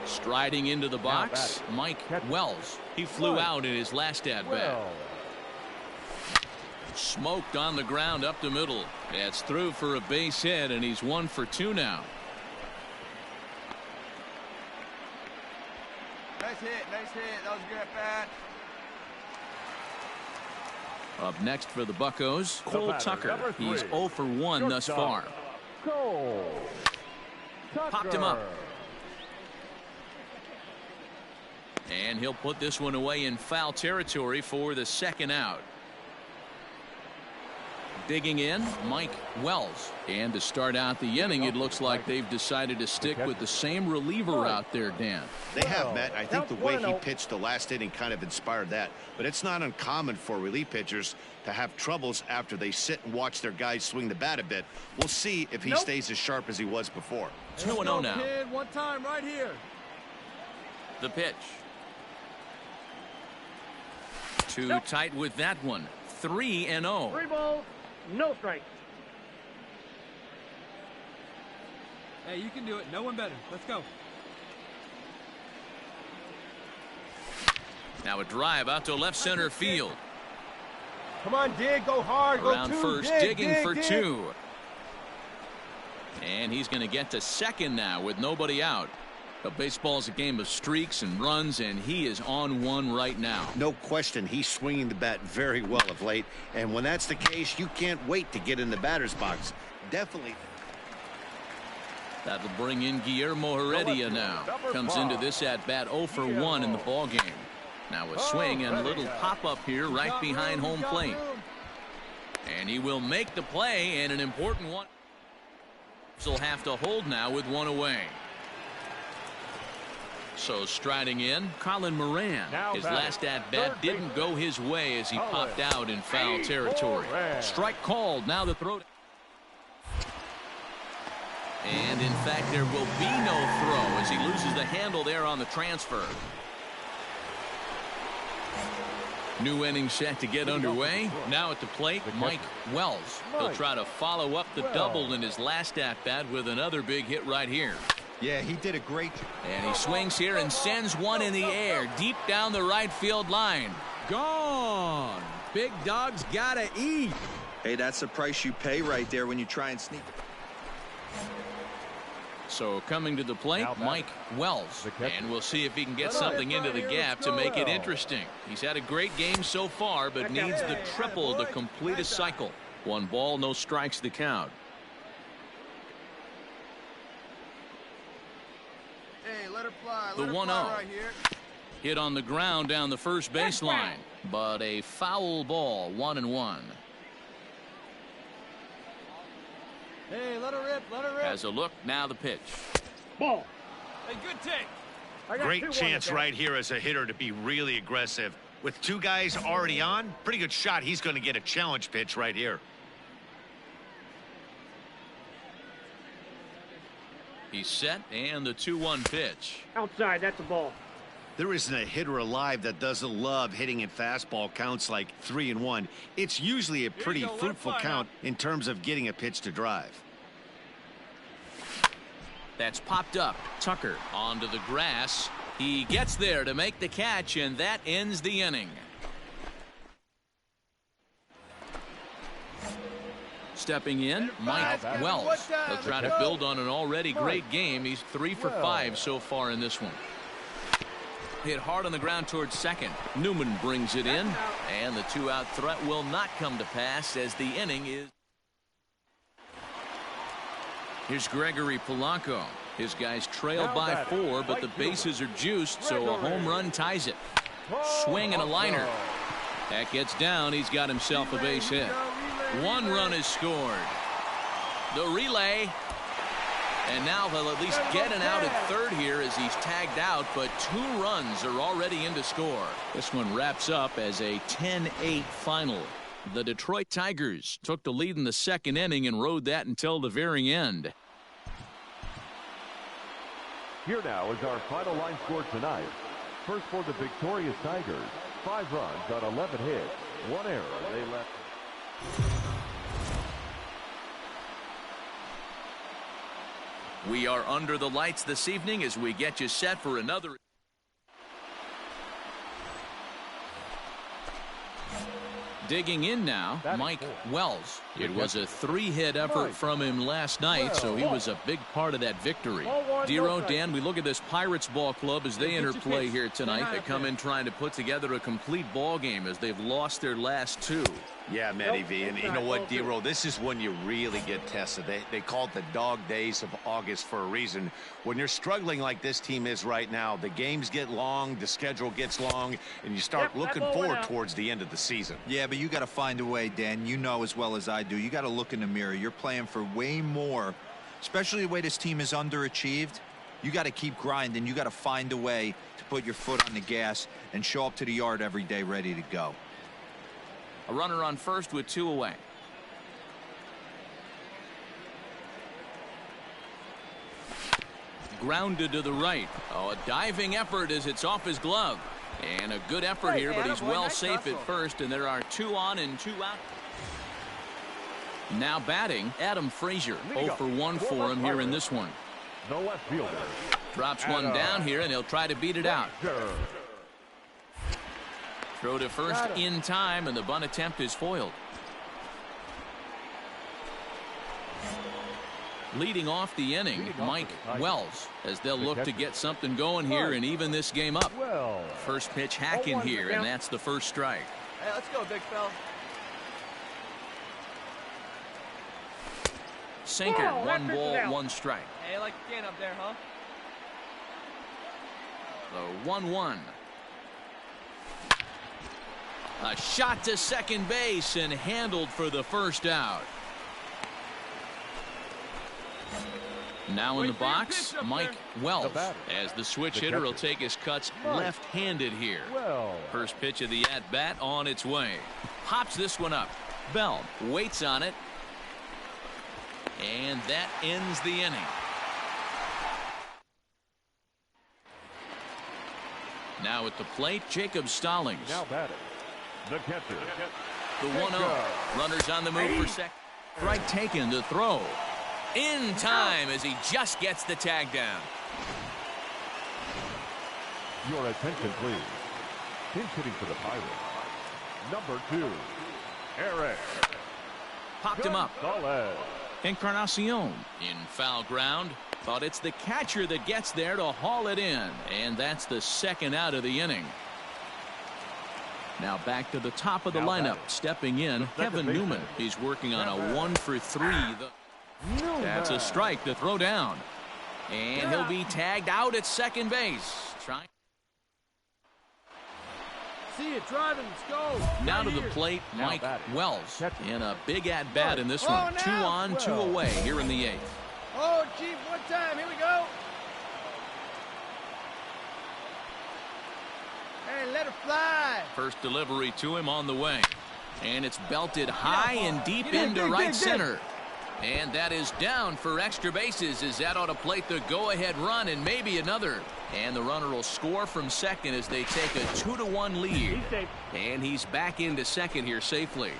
Striding into the box, Mike Wells. He flew out in his last at-bat. Smoked on the ground up the middle. That's through for a base hit, and he's 1 for 2 now. Nice hit. That was a good at-bat. Up next for the Buccos, Cole Tucker. He's 0 for 1 thus far. Popped him up. And he'll put this one away in foul territory for the second out. Digging in, Mike Wells. And to start out the inning, it looks like they've decided to stick with the same reliever out there, Dan. They have, Matt. I think the way he pitched the last inning kind of inspired that. But it's not uncommon for relief pitchers to have troubles after they sit and watch their guys swing the bat a bit. We'll see if he stays as sharp as he was before. 2-0 now. Kid, one time right here. The pitch. Too tight with that one. 3-0. 3 balls, no strikes. Hey, you can do it. No one better. Let's go. Now a drive out to left center field. Come on, dig. Go hard. Around go two. first, digging for dig. 2. And he's going to get to second now with nobody out. But baseball's a game of streaks and runs, and he is on one right now. No question, he's swinging the bat very well of late. And when that's the case, you can't wait to get in the batter's box. Definitely. That'll bring in Guillermo Heredia now. Comes into this at-bat 0 for 1 in the ballgame. Now a swing and a little pop-up here right behind home plate. And he will make the play, and an important one. He'll have to hold now with one away. So striding in, Colin Moran. His last at-bat didn't go his way as he popped out in foul territory. Strike called. Now the throw. And in fact, there will be no throw as he loses the handle there on the transfer. New inning set to get underway. Now at the plate, Mike Wells. He'll try to follow up the double in his last at-bat with another big hit right here. Yeah, he did a great job. And he swings here and sends one in the air deep down the right field line. Gone. Big dog's gotta eat. Hey, that's the price you pay right there when you try and sneak. So coming to the plate, Mike Wells. And we'll see if he can get something into the gap to make it interesting. He's had a great game so far, but needs the triple to complete a cycle. 1 ball, no strikes the count. Hey, let her fly. The 1-0. Right here. Hit on the ground down the first baseline, but a foul ball, 1-1. Hey, let her rip. Let her rip. Has a look. Now the pitch. Ball. Hey, good take. Great chance right here as a hitter to be really aggressive. With 2 guys already on, pretty good shot. He's going to get a challenge pitch right here. He's set, and the 2-1 pitch. Outside, that's a ball. There isn't a hitter alive that doesn't love hitting in fastball counts like 3-1. It's usually a pretty fruitful count in terms of getting a pitch to drive. That's popped up. Tucker onto the grass. He gets there to make the catch, and that ends the inning. Stepping in, Mike Wells. He'll try to build on an already great game. He's 3 for 5 so far in this one. Hit hard on the ground towards second. Newman brings it in, and the 2-out threat will not come to pass as the inning is. Here's Gregory Polanco. His guys trail by 4, but the bases are juiced, so a home run ties it. Swing and a liner. That gets down. He's got himself a base hit. One run is scored. The relay. And now they'll at least get an out at third here as he's tagged out, but 2 runs are already in to score. This one wraps up as a 10-8 final. The Detroit Tigers took the lead in the second inning and rode that until the very end. Here now is our final line score tonight. First for the victorious Tigers, 5 runs on 11 hits, 1 error. They left. We are under the lights this evening as we get you set for another. Digging in now, Mike Wells. It was a 3-hit effort from him last night, so he was a big part of that victory. Dero, Dan, we look at this Pirates ball club as they interplay here tonight. They come in trying to put together a complete ball game as they've lost their last 2. Yeah, Matty V, and you know what, Dero, this is when you really get tested. They call it the dog days of August for a reason. When you're struggling like this team is right now, the games get long, the schedule gets long, and you start looking forward towards the end of the season. Yeah, but you got to find a way, Dan. You know as well as I do. You got to look in the mirror. You're playing for way more, especially the way this team is underachieved. You got to keep grinding. You got to find a way to put your foot on the gas and show up to the yard every day ready to go. A runner on first with 2 away. Grounded to the right. Oh, a diving effort as it's off his glove. And a good effort here, but he's well safe at first, and there are 2 on and 2 out. Now batting, Adam Frazier. 0 for 1 for him here in this one. The left fielder. Drops one down here, and he'll try to beat it out. Throw to first in time, and the bunt attempt is foiled. Leading off the inning, Mike Wells, as they'll look to get something going here and even this game up. First pitch hacking here, and that's the first strike. Hey, let's go, big fella. Sinker, 1 ball, 1 strike. Hey, I like the can up there, huh? The 1-1. A shot to second base and handled for the first out. Now in the box, Mike Wells, as the switch hitter will take his cuts left-handed here. First pitch of the at-bat on its way. Pops this one up. Bell waits on it. And that ends the inning. Now at the plate, Jacob Stallings. Now batting, the catcher. The 1-0. Runners on the move for second. Strike taken to throw. In time as he just gets the tag down. Your attention, please. Pinch hitting for the Pirates. Number 2, Eric. Popped him up. Gonzalez. Encarnacion in foul ground. But it's the catcher that gets there to haul it in. And that's the second out of the inning. Now back to the top of the lineup. Stepping in, Kevin Newman. He's working on a 1 for 3. That's a strike to throw down. And he'll be tagged out at second base. See it driving. Let's go. Now to the plate, Mike Wells. In a big at-bat in this one. 2 on, 2 away here in the 8th. Oh, Chief, one time. Here we go. Hey, let it fly. First delivery to him on the way. And it's belted high and deep into right center. And that is down for extra bases as that ought to plate the go-ahead run and maybe another. And the runner will score from second as they take a 2-1 lead. And he's back into second here safely.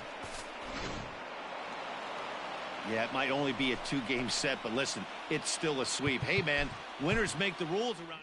Yeah, it might only be a 2-game set, but listen, it's still a sweep. Hey, man, winners make the rules around.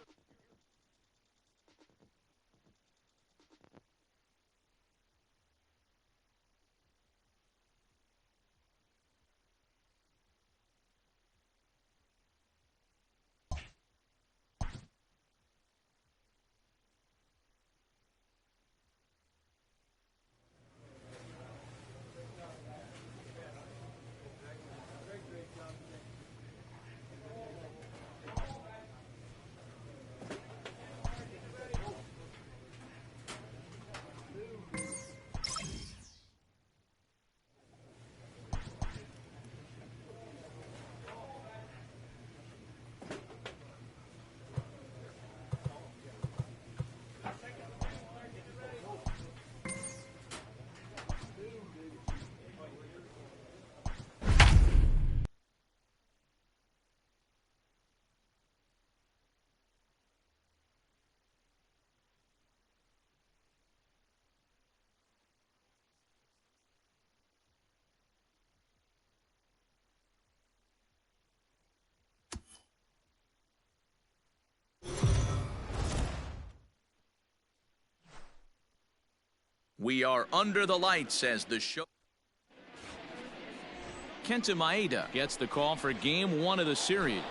We are under the lights as the show. Kenta Maeda gets the call for game 1 of the series.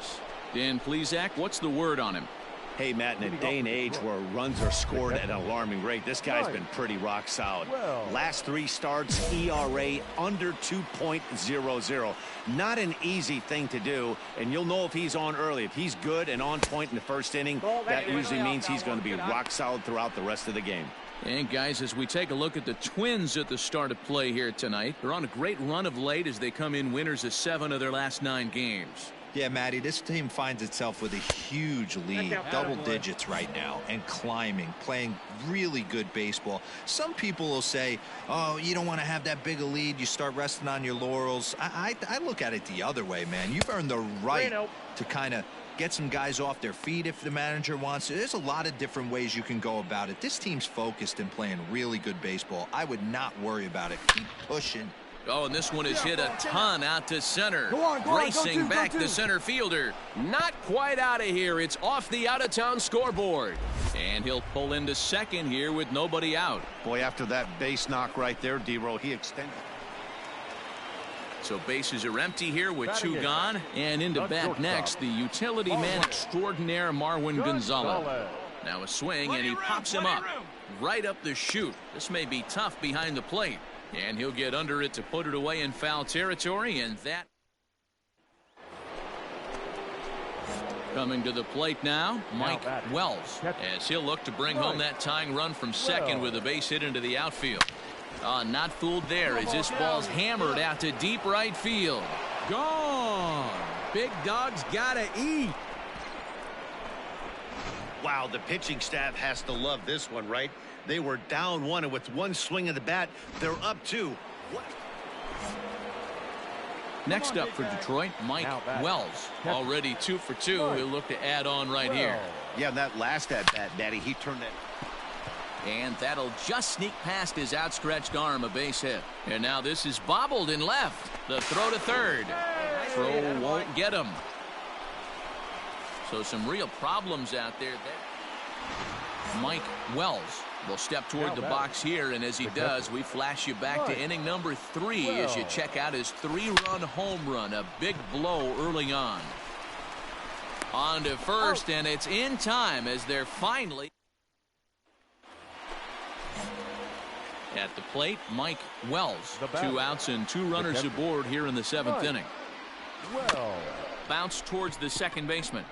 Dan Plesac, what's the word on him? Hey, Matt, in a day and age where runs are scored at an alarming rate, this guy's been pretty rock solid. Last 3 starts, ERA under 2.00. Not an easy thing to do, and you'll know if he's on early. If he's good and on point in the first inning, that usually means he's going to be rock solid throughout the rest of the game. And guys, as we take a look at the Twins at the start of play here tonight, they're on a great run of late as they come in winners of 7 of their last 9 games. Yeah, Matty, this team finds itself with a huge lead, double digits right now, and climbing, playing really good baseball. Some people will say, oh, you don't want to have that big a lead, you start resting on your laurels. I look at it the other way, man. You've earned the right to kind of get some guys off their feet if the manager wants to. There's a lot of different ways you can go about it. This team's focused and playing really good baseball. I would not worry about it. Keep pushing. Oh, and this one is hit a ton out to center. Racing back the center fielder. Not quite out of here. It's off the out-of-town scoreboard. And he'll pull into second here with nobody out. Boy, after that base knock right there, D-Row, he extended. So bases are empty here with 2 gone. And into bat next, the utility man extraordinaire, Marwin Gonzalez. Now a swing, and he pops him up. Right up the chute. This may be tough behind the plate. And he'll get under it to put it away in foul territory, and that. Coming to the plate now, Mike Wells, as he'll look to bring home that tying run from second with a base hit into the outfield. Not fooled there as this ball's hammered out to deep right field. Gone. Big dog's gotta eat. Wow, the pitching staff has to love this one, right? They were down 1, and with 1 swing of the bat, they're up 2. What? Next up for Detroit, Mike Wells. Already 2 for 2. He'll look to add on right here. Yeah, that last at-bat, Daddy, he turned that. And that'll just sneak past his outstretched arm, a base hit. And now this is bobbled in left. The throw to third. Throw won't get him. So some real problems out there. Mike Wells will step toward the box here, and as he does, we flash you back to inning number 3 as you check out his 3-run home run, a big blow early on. On to first, and it's in time as they're finally at the plate. Mike Wells, 2 outs and 2 runners aboard here in the 7th inning. Bounce towards the second baseman,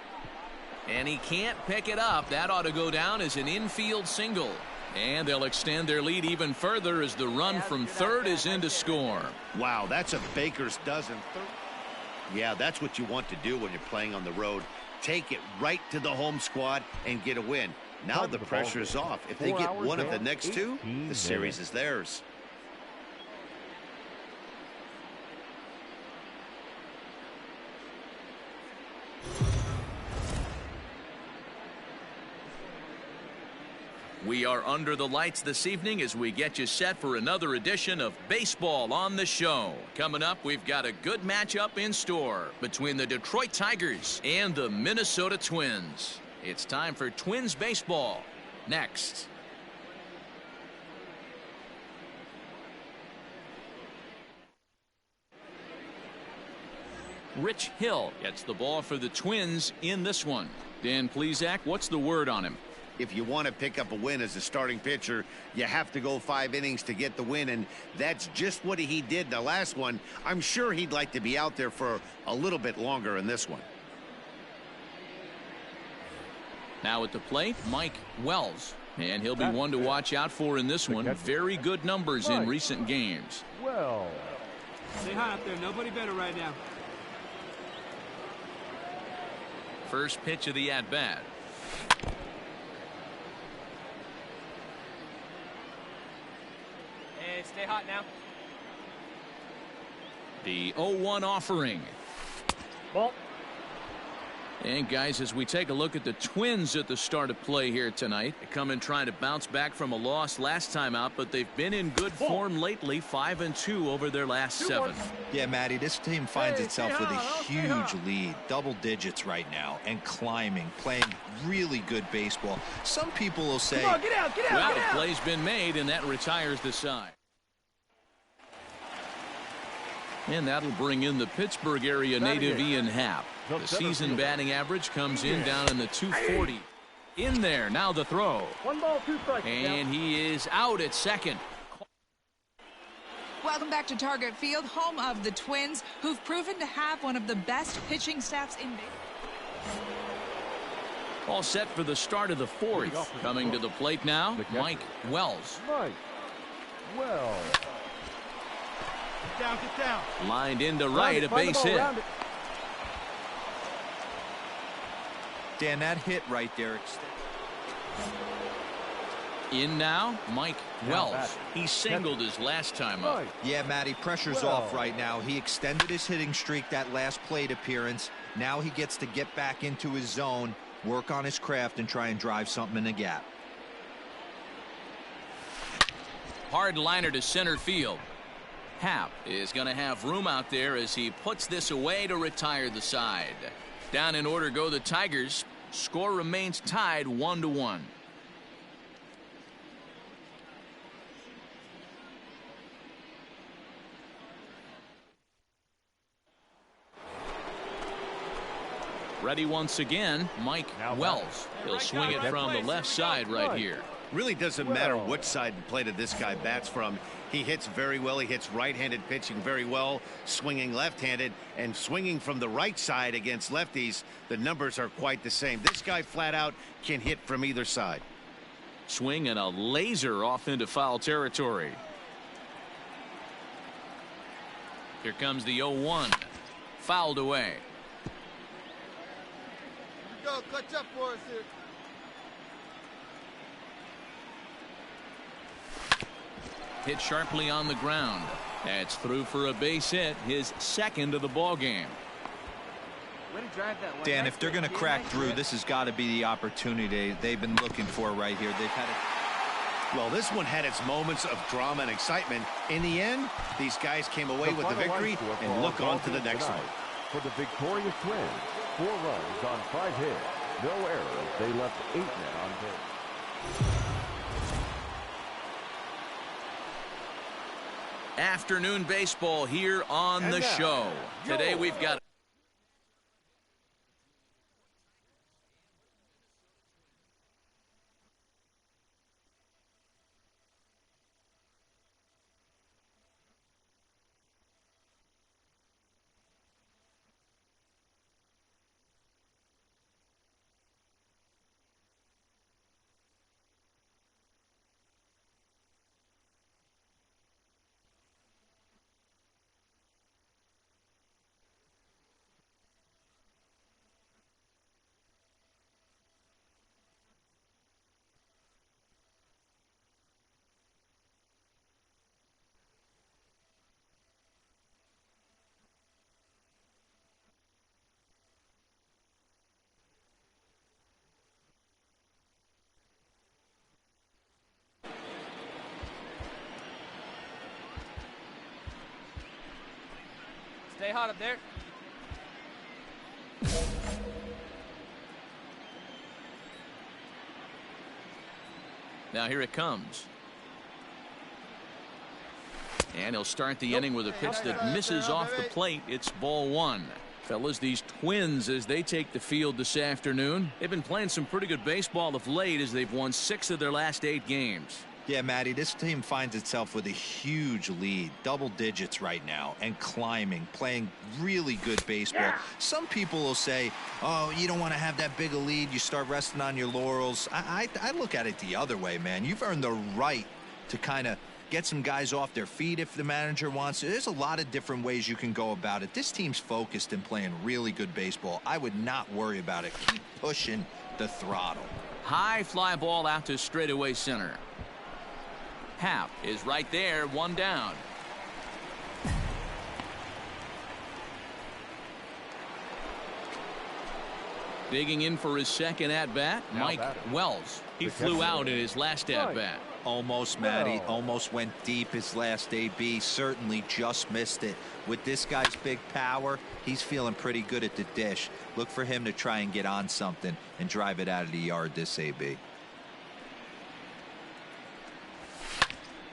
and he can't pick it up. That ought to go down as an infield single. And they'll extend their lead even further as the run from third is in to score. Wow, that's a baker's dozen. Yeah, that's what you want to do when you're playing on the road. Take it right to the home squad and get a win. Now the pressure is off. If they get one of the next 2, the series is theirs. We are under the lights this evening as we get you set for another edition of Baseball on the Show. Coming up, we've got a good matchup in store between the Detroit Tigers and the Minnesota Twins. It's time for Twins baseball next. Rich Hill gets the ball for the Twins in this one. Dan Plesac, what's the word on him? If you want to pick up a win as a starting pitcher, you have to go 5 innings to get the win, and that's just what he did in the last one. I'm sure he'd like to be out there for a little bit longer in this one. Now at the plate, Mike Wells, and he'll be one to watch out for in this one. Very good numbers in recent games. Well, stay hot up there. Nobody better right now. First pitch of the at-bat. Hey, stay hot now. The 0-1 offering. Ball. And guys, as we take a look at the Twins at the start of play here tonight, they come in trying to bounce back from a loss last time out, but they've been in good form lately, 5-2 over their last 7. Yeah, Matty, this team finds itself with a huge lead, double digits right now, and climbing, playing really good baseball. Some people will say, Come on, get out, well, the play's been made, and that retires the side. And that'll bring in the Pittsburgh area native Ian Happ. The season batting average comes in down in the 240. In there, now the throw. 1 ball, 2 strikes. And he is out at second. Welcome back to Target Field, home of the Twins, who've proven to have one of the best pitching staffs in baseball. All set for the start of the 4th. Coming to the plate now, Mike Wells. Mike Wells. Get down. Lined into right, a base hit. Dan, that hit right there. In now, Mike Wells. He singled his last time up. Yeah, Matty, pressure's off right now. He extended his hitting streak that last plate appearance. Now he gets to get back into his zone, work on his craft, and try and drive something in the gap. Hard liner to center field. Happ is going to have room out there as he puts this away to retire the side. Down in order go the Tigers. Score remains tied 1-1. Ready once again, Mike Wells. He'll swing it from the left side right here. Really doesn't matter which side of the plate this guy bats from. He hits very well. He hits right-handed pitching very well, swinging left-handed, and swinging from the right side against lefties. The numbers are quite the same. This guy flat out can hit from either side. Swing and a laser off into foul territory. Here comes the 0-1. Fouled away. Go, clutch up for us here. Hit sharply on the ground. That's through for a base hit, his second of the ball game. Dan, if they're going to crack through, this has got to be the opportunity they've been looking for right here. They've had it. Well, this one had its moments of drama and excitement. In the end, these guys came away with the victory and look on to the next one. For the victorious Twins, 4 runs on 5 hits, no errors. They left 8 men on base. Afternoon baseball here on the show. Today we've got Stay hot up there. now here it comes. And he'll start the inning with a pitch that misses off the plate. It's ball 1. Fellas, these Twins, as they take the field this afternoon, they've been playing some pretty good baseball of late as they've won 6 of their last 8 games. Yeah, Matty, this team finds itself with a huge lead, double digits right now, and climbing, playing really good baseball. Some people will say, oh, you don't want to have that big a lead, you start resting on your laurels. I look at it the other way, man. You've earned the right to kind of get some guys off their feet if the manager wants to. There's a lot of different ways you can go about it. This team's focused and playing really good baseball. I would not worry about it. Keep pushing the throttle. High fly ball out to straightaway center. Happ is right there, 1 down. Digging in for his second at-bat, Mike Wells. He flew out in his last at-bat. Almost, Matty. Almost went deep his last AB. Certainly just missed it. With this guy's big power, he's feeling pretty good at the dish. Look for him to try and get on something and drive it out of the yard this AB.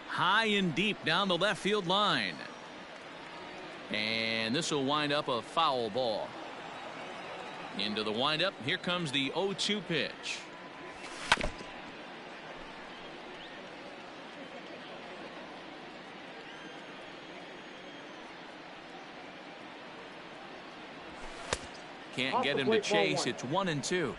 High and deep down the left field line. And this will wind up a foul ball. Into the windup. Here comes the 0-2 pitch. Can't get him to chase. It's 1-2.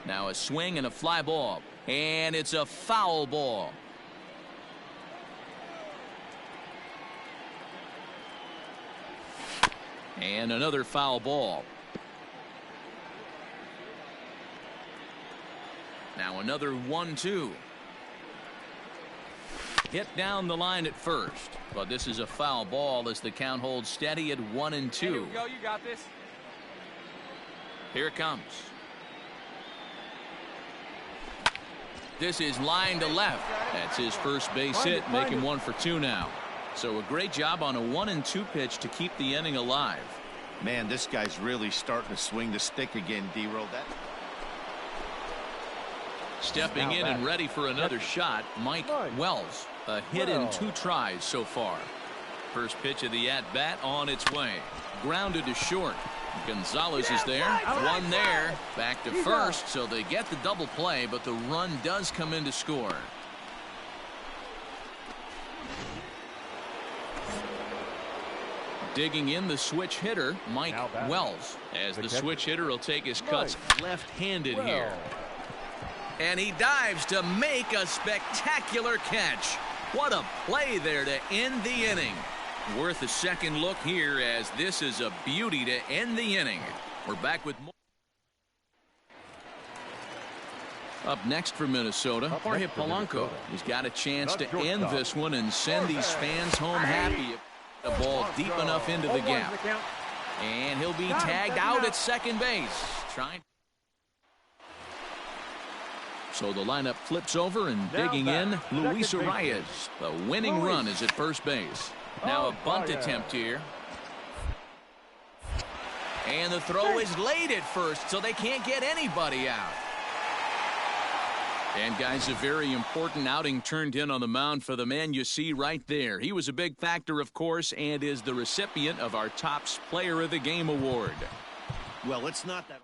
Now a swing and a fly ball. And it's a foul ball. And another foul ball. Now another 1-2. Hit down the line at first, but this is a foul ball as the count holds steady at 1-2. Here we go. You got this. Here it comes. This is line to left. That's his first base hit, making 1 for 2 now. So a great job on a 1-2 pitch to keep the inning alive. Man, this guy's really starting to swing the stick again, D-Roll. Stepping in and ready for another shot, Mike Wells. A hit in 2 tries so far. First pitch of the at-bat on its way. Grounded to short. Gonzalez is there. One there. Back to first, so they get the double play, but the run does come in to score. Digging in the switch hitter, Mike Wells. As the switch hitter will take his cuts left-handed here. And he dives to make a spectacular catch. What a play there to end the inning. Worth a second look here, as this is a beauty to end the inning. We're back with more. Up next for Minnesota, Jorge Polanco. He's got a chance to end this one and send these fans home happy. The ball deep enough into the gap. And he'll be tagged out at second base. So the lineup flips over, and digging in, Luis Arias. The winning run is at first base. Now a bunt attempt here. And the throw is late at first, so they can't get anybody out. And guys, a very important outing turned in on the mound for the man you see right there. He was a big factor, of course, and is the recipient of our Topps Player of the Game award. Well, it's not that.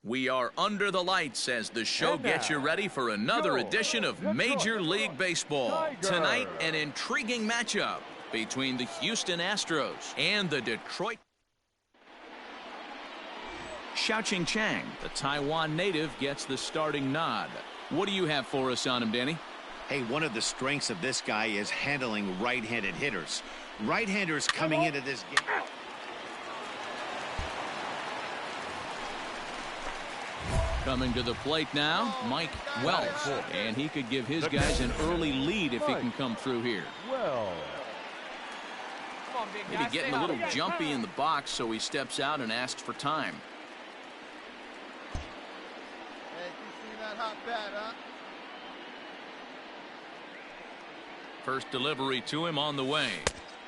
We are under the lights as the show gets you ready for another edition of Major League Baseball. Tonight, an intriguing matchup between the Houston Astros and the Detroit. Xiaoqing Chang, the Taiwan native, gets the starting nod. What do you have for us on him, Danny? Hey, one of the strengths of this guy is handling right-handed hitters. Right-handers coming into this game. Coming to the plate now, Mike Wells. And he could give his guys an early lead if he can come through here. on, big guy. Maybe getting a little jumpy in the box, so he steps out and asks for time. Hey, you see that hot bat, huh? First delivery to him on the way.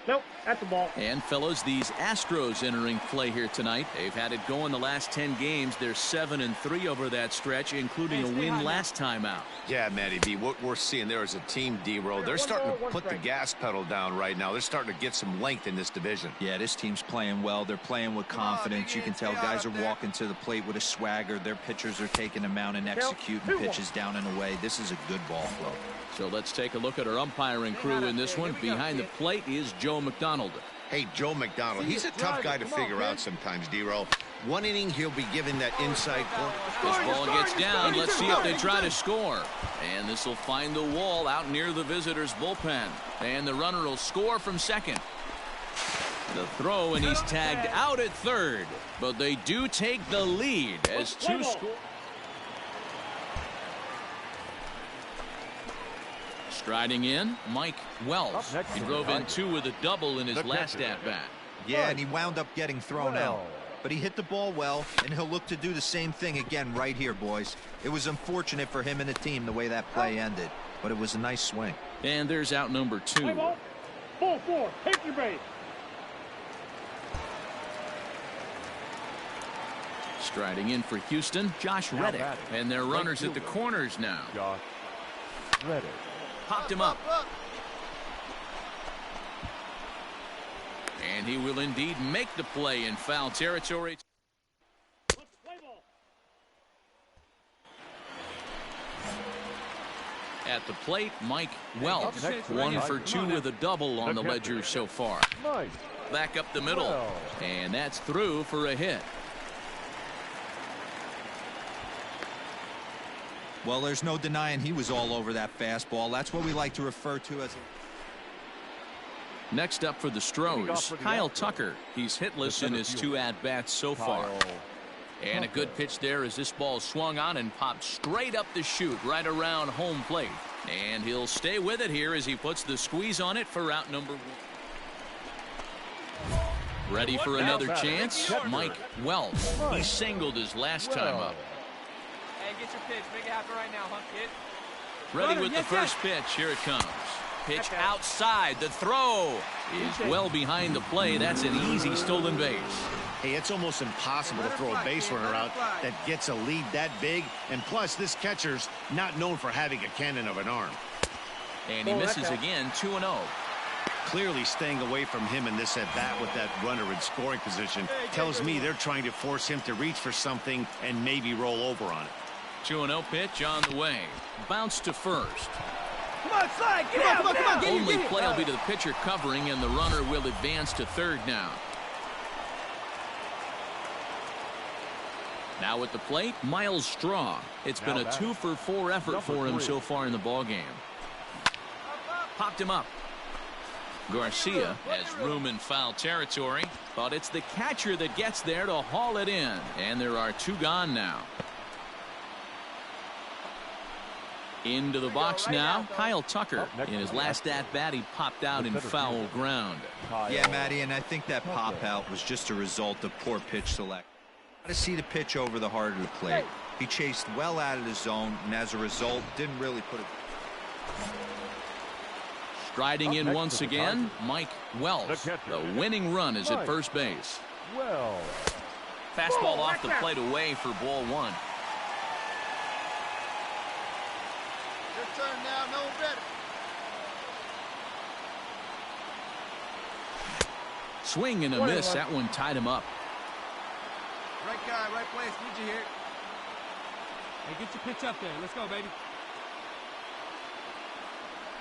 Nope, that's the ball. And fellas, these Astros entering play here tonight. They've had it going the last 10 games. They're 7-3 over that stretch, including a win last time out. Yeah, Matty B, what we're seeing there is a team, D-Row. They're starting to put the gas pedal down right now. They're starting to get some length in this division. Yeah, this team's playing well. They're playing with confidence. You can tell guys are walking to the plate with a swagger. Their pitchers are taking them out and executing pitches down and away. This is a good ball flow. So let's take a look at our umpiring crew in this one. Behind the plate is Joe McDonald. Hey, Joe McDonald, he's a tough guy to figure out sometimes, D-Row. One inning, he'll be given that inside corner. This ball gets down. Let's see if they try to score. And this will find the wall out near the visitors' bullpen. And the runner will score from second. The throw, and he's tagged out at third. But they do take the lead as two score. Striding in, Mike Wells. He drove in 2 with a double in his last at-bat. Yeah, and he wound up getting thrown out. But he hit the ball well, and he'll look to do the same thing again right here, boys. It was unfortunate for him and the team the way that play ended, but it was a nice swing. And there's out number 2. Ball 4, take your base. Striding in for Houston, Josh Reddick. And their runners at the corners now. Josh Reddick. Popped him up. And he will indeed make the play in foul territory. At the plate, Mike Wells. 1 for 2 with a double on the ledger so far. Back up the middle. And that's through for a hit. Well, there's no denying he was all over that fastball. That's what we like to refer to as Next up for the Stros, Kyle Tucker. He's hitless in his 2 at-bats so far. And a good pitch there as this ball swung on and popped straight up the chute right around home plate. And he'll stay with it here as he puts the squeeze on it for out number 1. Ready for another chance? Mike Wells. He singled his last time up. Hey, get your pitch. Make it happen right now, huh, kid? Ready with the first pitch. Here it comes. Pitch outside. The throw is well behind the play. That's an easy stolen base. Hey, it's almost impossible to throw a base runner out that gets a lead that big. And plus, this catcher's not known for having a cannon of an arm. And he misses again, 2-0. Clearly staying away from him in this at-bat with that runner in scoring position tells me they're trying to force him to reach for something and maybe roll over on it. 2-0 pitch on the way. Bounce to first. Come on, slide. Get out. Come on. Only play will be to the pitcher covering, and the runner will advance to third now. Now at the plate, Miles Straw. It's been a 2-for-4 effort for him so far in the ballgame. Popped him up. Garcia has room in foul territory, but it's the catcher that gets there to haul it in. And there are 2 gone now. Into the box now, Kyle Tucker. In his last at-bat, he popped out in foul ground. Yeah, Matty, and I think that pop-out was just a result of poor pitch select. To see the pitch over the heart of the plate. He chased well out of the zone, and as a result, didn't really put it. Striding in once again, Mike Wells. The winning run is at first base. Fastball off the plate away for ball 1. Your turn now, no better. Swing and a miss. That one tied him up. Right guy, right place. Need you here. Hey, get your pitch up there. Let's go, baby.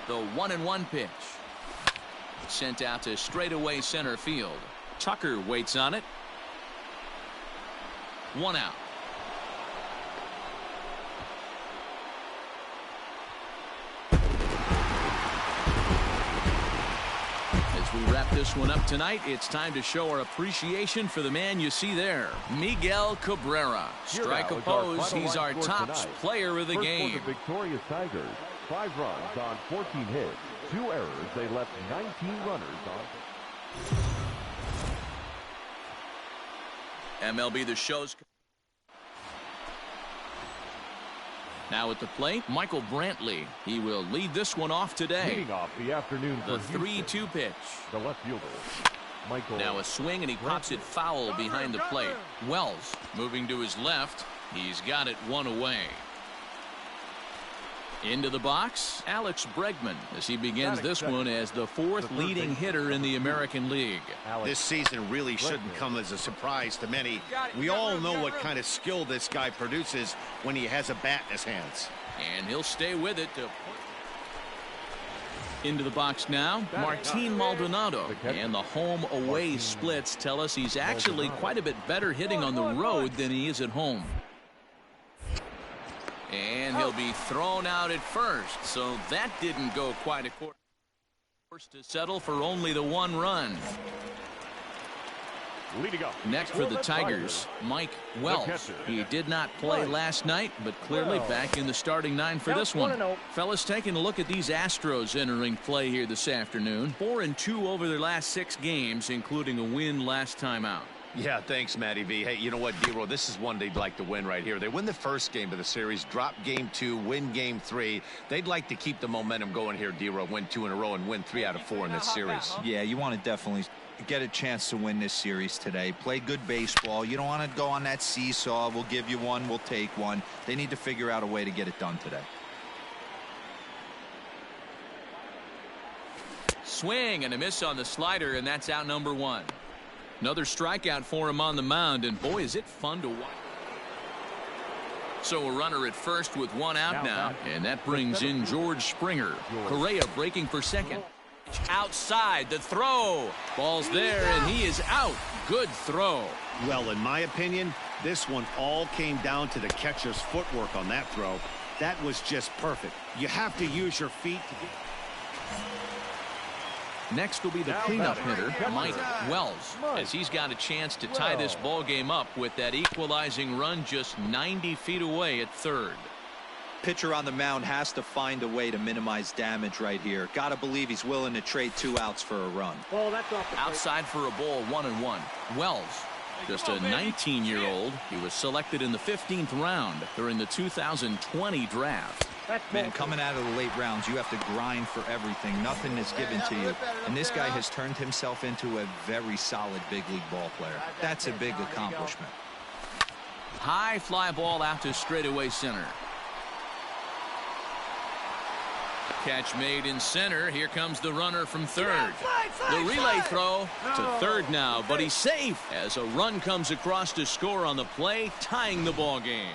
The 1-1 pitch. Sent out to straightaway center field. Tucker waits on it. 1 out. As we wrap this one up tonight, it's time to show our appreciation for the man you see there, Miguel Cabrera. Strike opposed, he's our top player of the game. For the victorious Tigers, 5 runs on 14 hits, 2 errors. They left 19 runners on. MLB The Show's now at the plate, Michael Brantley. He will lead this one off today. Leading off the afternoon the for 3-2 pitch. The left fielder, Michael. Now a swing, and he pops it foul behind the plate. Wells moving to his left. He's got it one away. Into the box, Alex Bregman, as he begins this one as the fourth leading hitter in the American League. This season really shouldn't come as a surprise to many. We all know what kind of skill this guy produces when he has a bat in his hands. And he'll stay with it. Into the box now, Martin Maldonado. And the home-away splits tell us he's actually quite a bit better hitting on the road than he is at home. And he'll be thrown out at first, so that didn't go quite according. Forced to settle for only the one run. Leading up. Next for the Tigers, Mike Wells. He did not play last night, but clearly back in the starting nine for this one. Fellas, taking a look at these Astros entering play here this afternoon. 4-2 over their last 6 games, including a win last time out. Yeah, thanks, Matty V. Hey, you know what, D-Roll, this is one they'd like to win right here. They win the first game of the series, drop game 2, win game 3. They'd like to keep the momentum going here, D-Roll, win 2 in a row and win 3 out of 4 in this series. Yeah, you want to definitely get a chance to win this series today. Play good baseball. You don't want to go on that seesaw. We'll give you one, we'll take one. They need to figure out a way to get it done today. Swing and a miss on the slider, and that's out number 1. Another strikeout for him on the mound, and boy, is it fun to watch. So a runner at first with one out now, and that brings in George Springer. Correa breaking for second. Outside, the throw. Ball's there, and he is out. Good throw. Well, in my opinion, this one all came down to the catcher's footwork on that throw. That was just perfect. You have to use your feet to get... Next will be the cleanup hitter, Mike Wells, as he's got a chance to tie this ball game up with that equalizing run just 90 feet away at third. Pitcher on the mound has to find a way to minimize damage right here. Got to believe he's willing to trade 2 outs for a run. Outside for a ball, 1-1. Wells, just a 19-year-old. He was selected in the 15th round during the 2020 draft. Man, coming out of the late rounds, you have to grind for everything. Nothing is given to you. And this guy has turned himself into a very solid big league ball player. That's a big accomplishment. High fly ball out to straightaway center. Catch made in center. Here comes the runner from third. The relay throw to third now, but he's safe as a run comes across to score on the play, tying the ball game.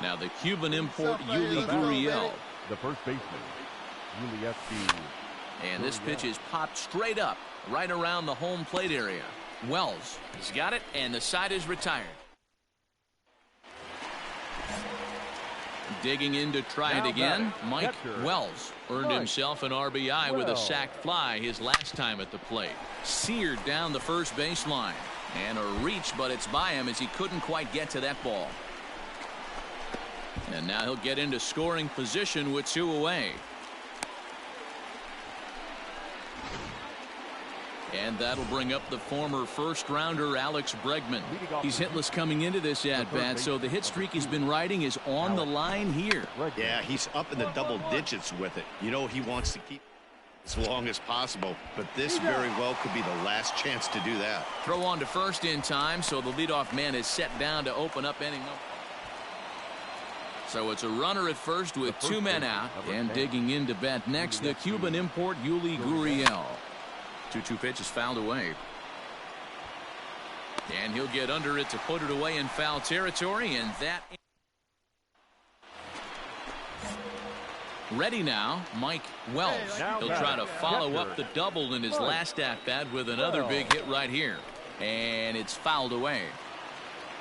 Now the Cuban import Yuli Gurriel. The first baseman, Yuli F.B. And this pitch is popped straight up right around the home plate area. Wells, he's got it, and the side is retired. Digging in to try it again, Mike Wells earned himself an RBI with a sac fly his last time at the plate. Seared down the first baseline. And a reach, but it's by him as he couldn't quite get to that ball. And now he'll get into scoring position with 2 away. And that'll bring up the former first-rounder Alex Bregman. He's hitless coming into this at-bat, so the hit streak he's been riding is on the line here. Yeah, he's up in the double digits with it. You know, he wants to keep as long as possible, but this very well could be the last chance to do that. Throw on to first in time, so the leadoff man is set down to open up inning number. So it's a runner at first with 2 men out, and digging in to bat next, the Cuban import Yuli Gurriel. 2-2 pitch is fouled away. And he'll get under it to put it away in foul territory, and that... Ready now, Mike Wells. He'll try to follow up the double in his last at-bat with another big hit right here. And it's fouled away.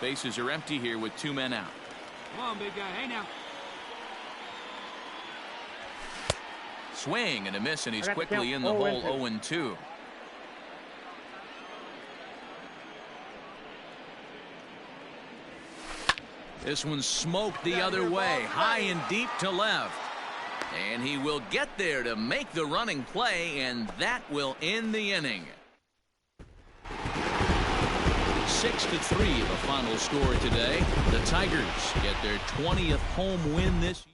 Bases are empty here with 2 men out. Come on, big guy. Hey, now. Swing and a miss, and he's quickly in the hole 0-2. This one's smoked the other way, high and deep to left. And he will get there to make the running play, and that will end the inning. 6-3 the final score today. The Tigers get their 20th home win this year.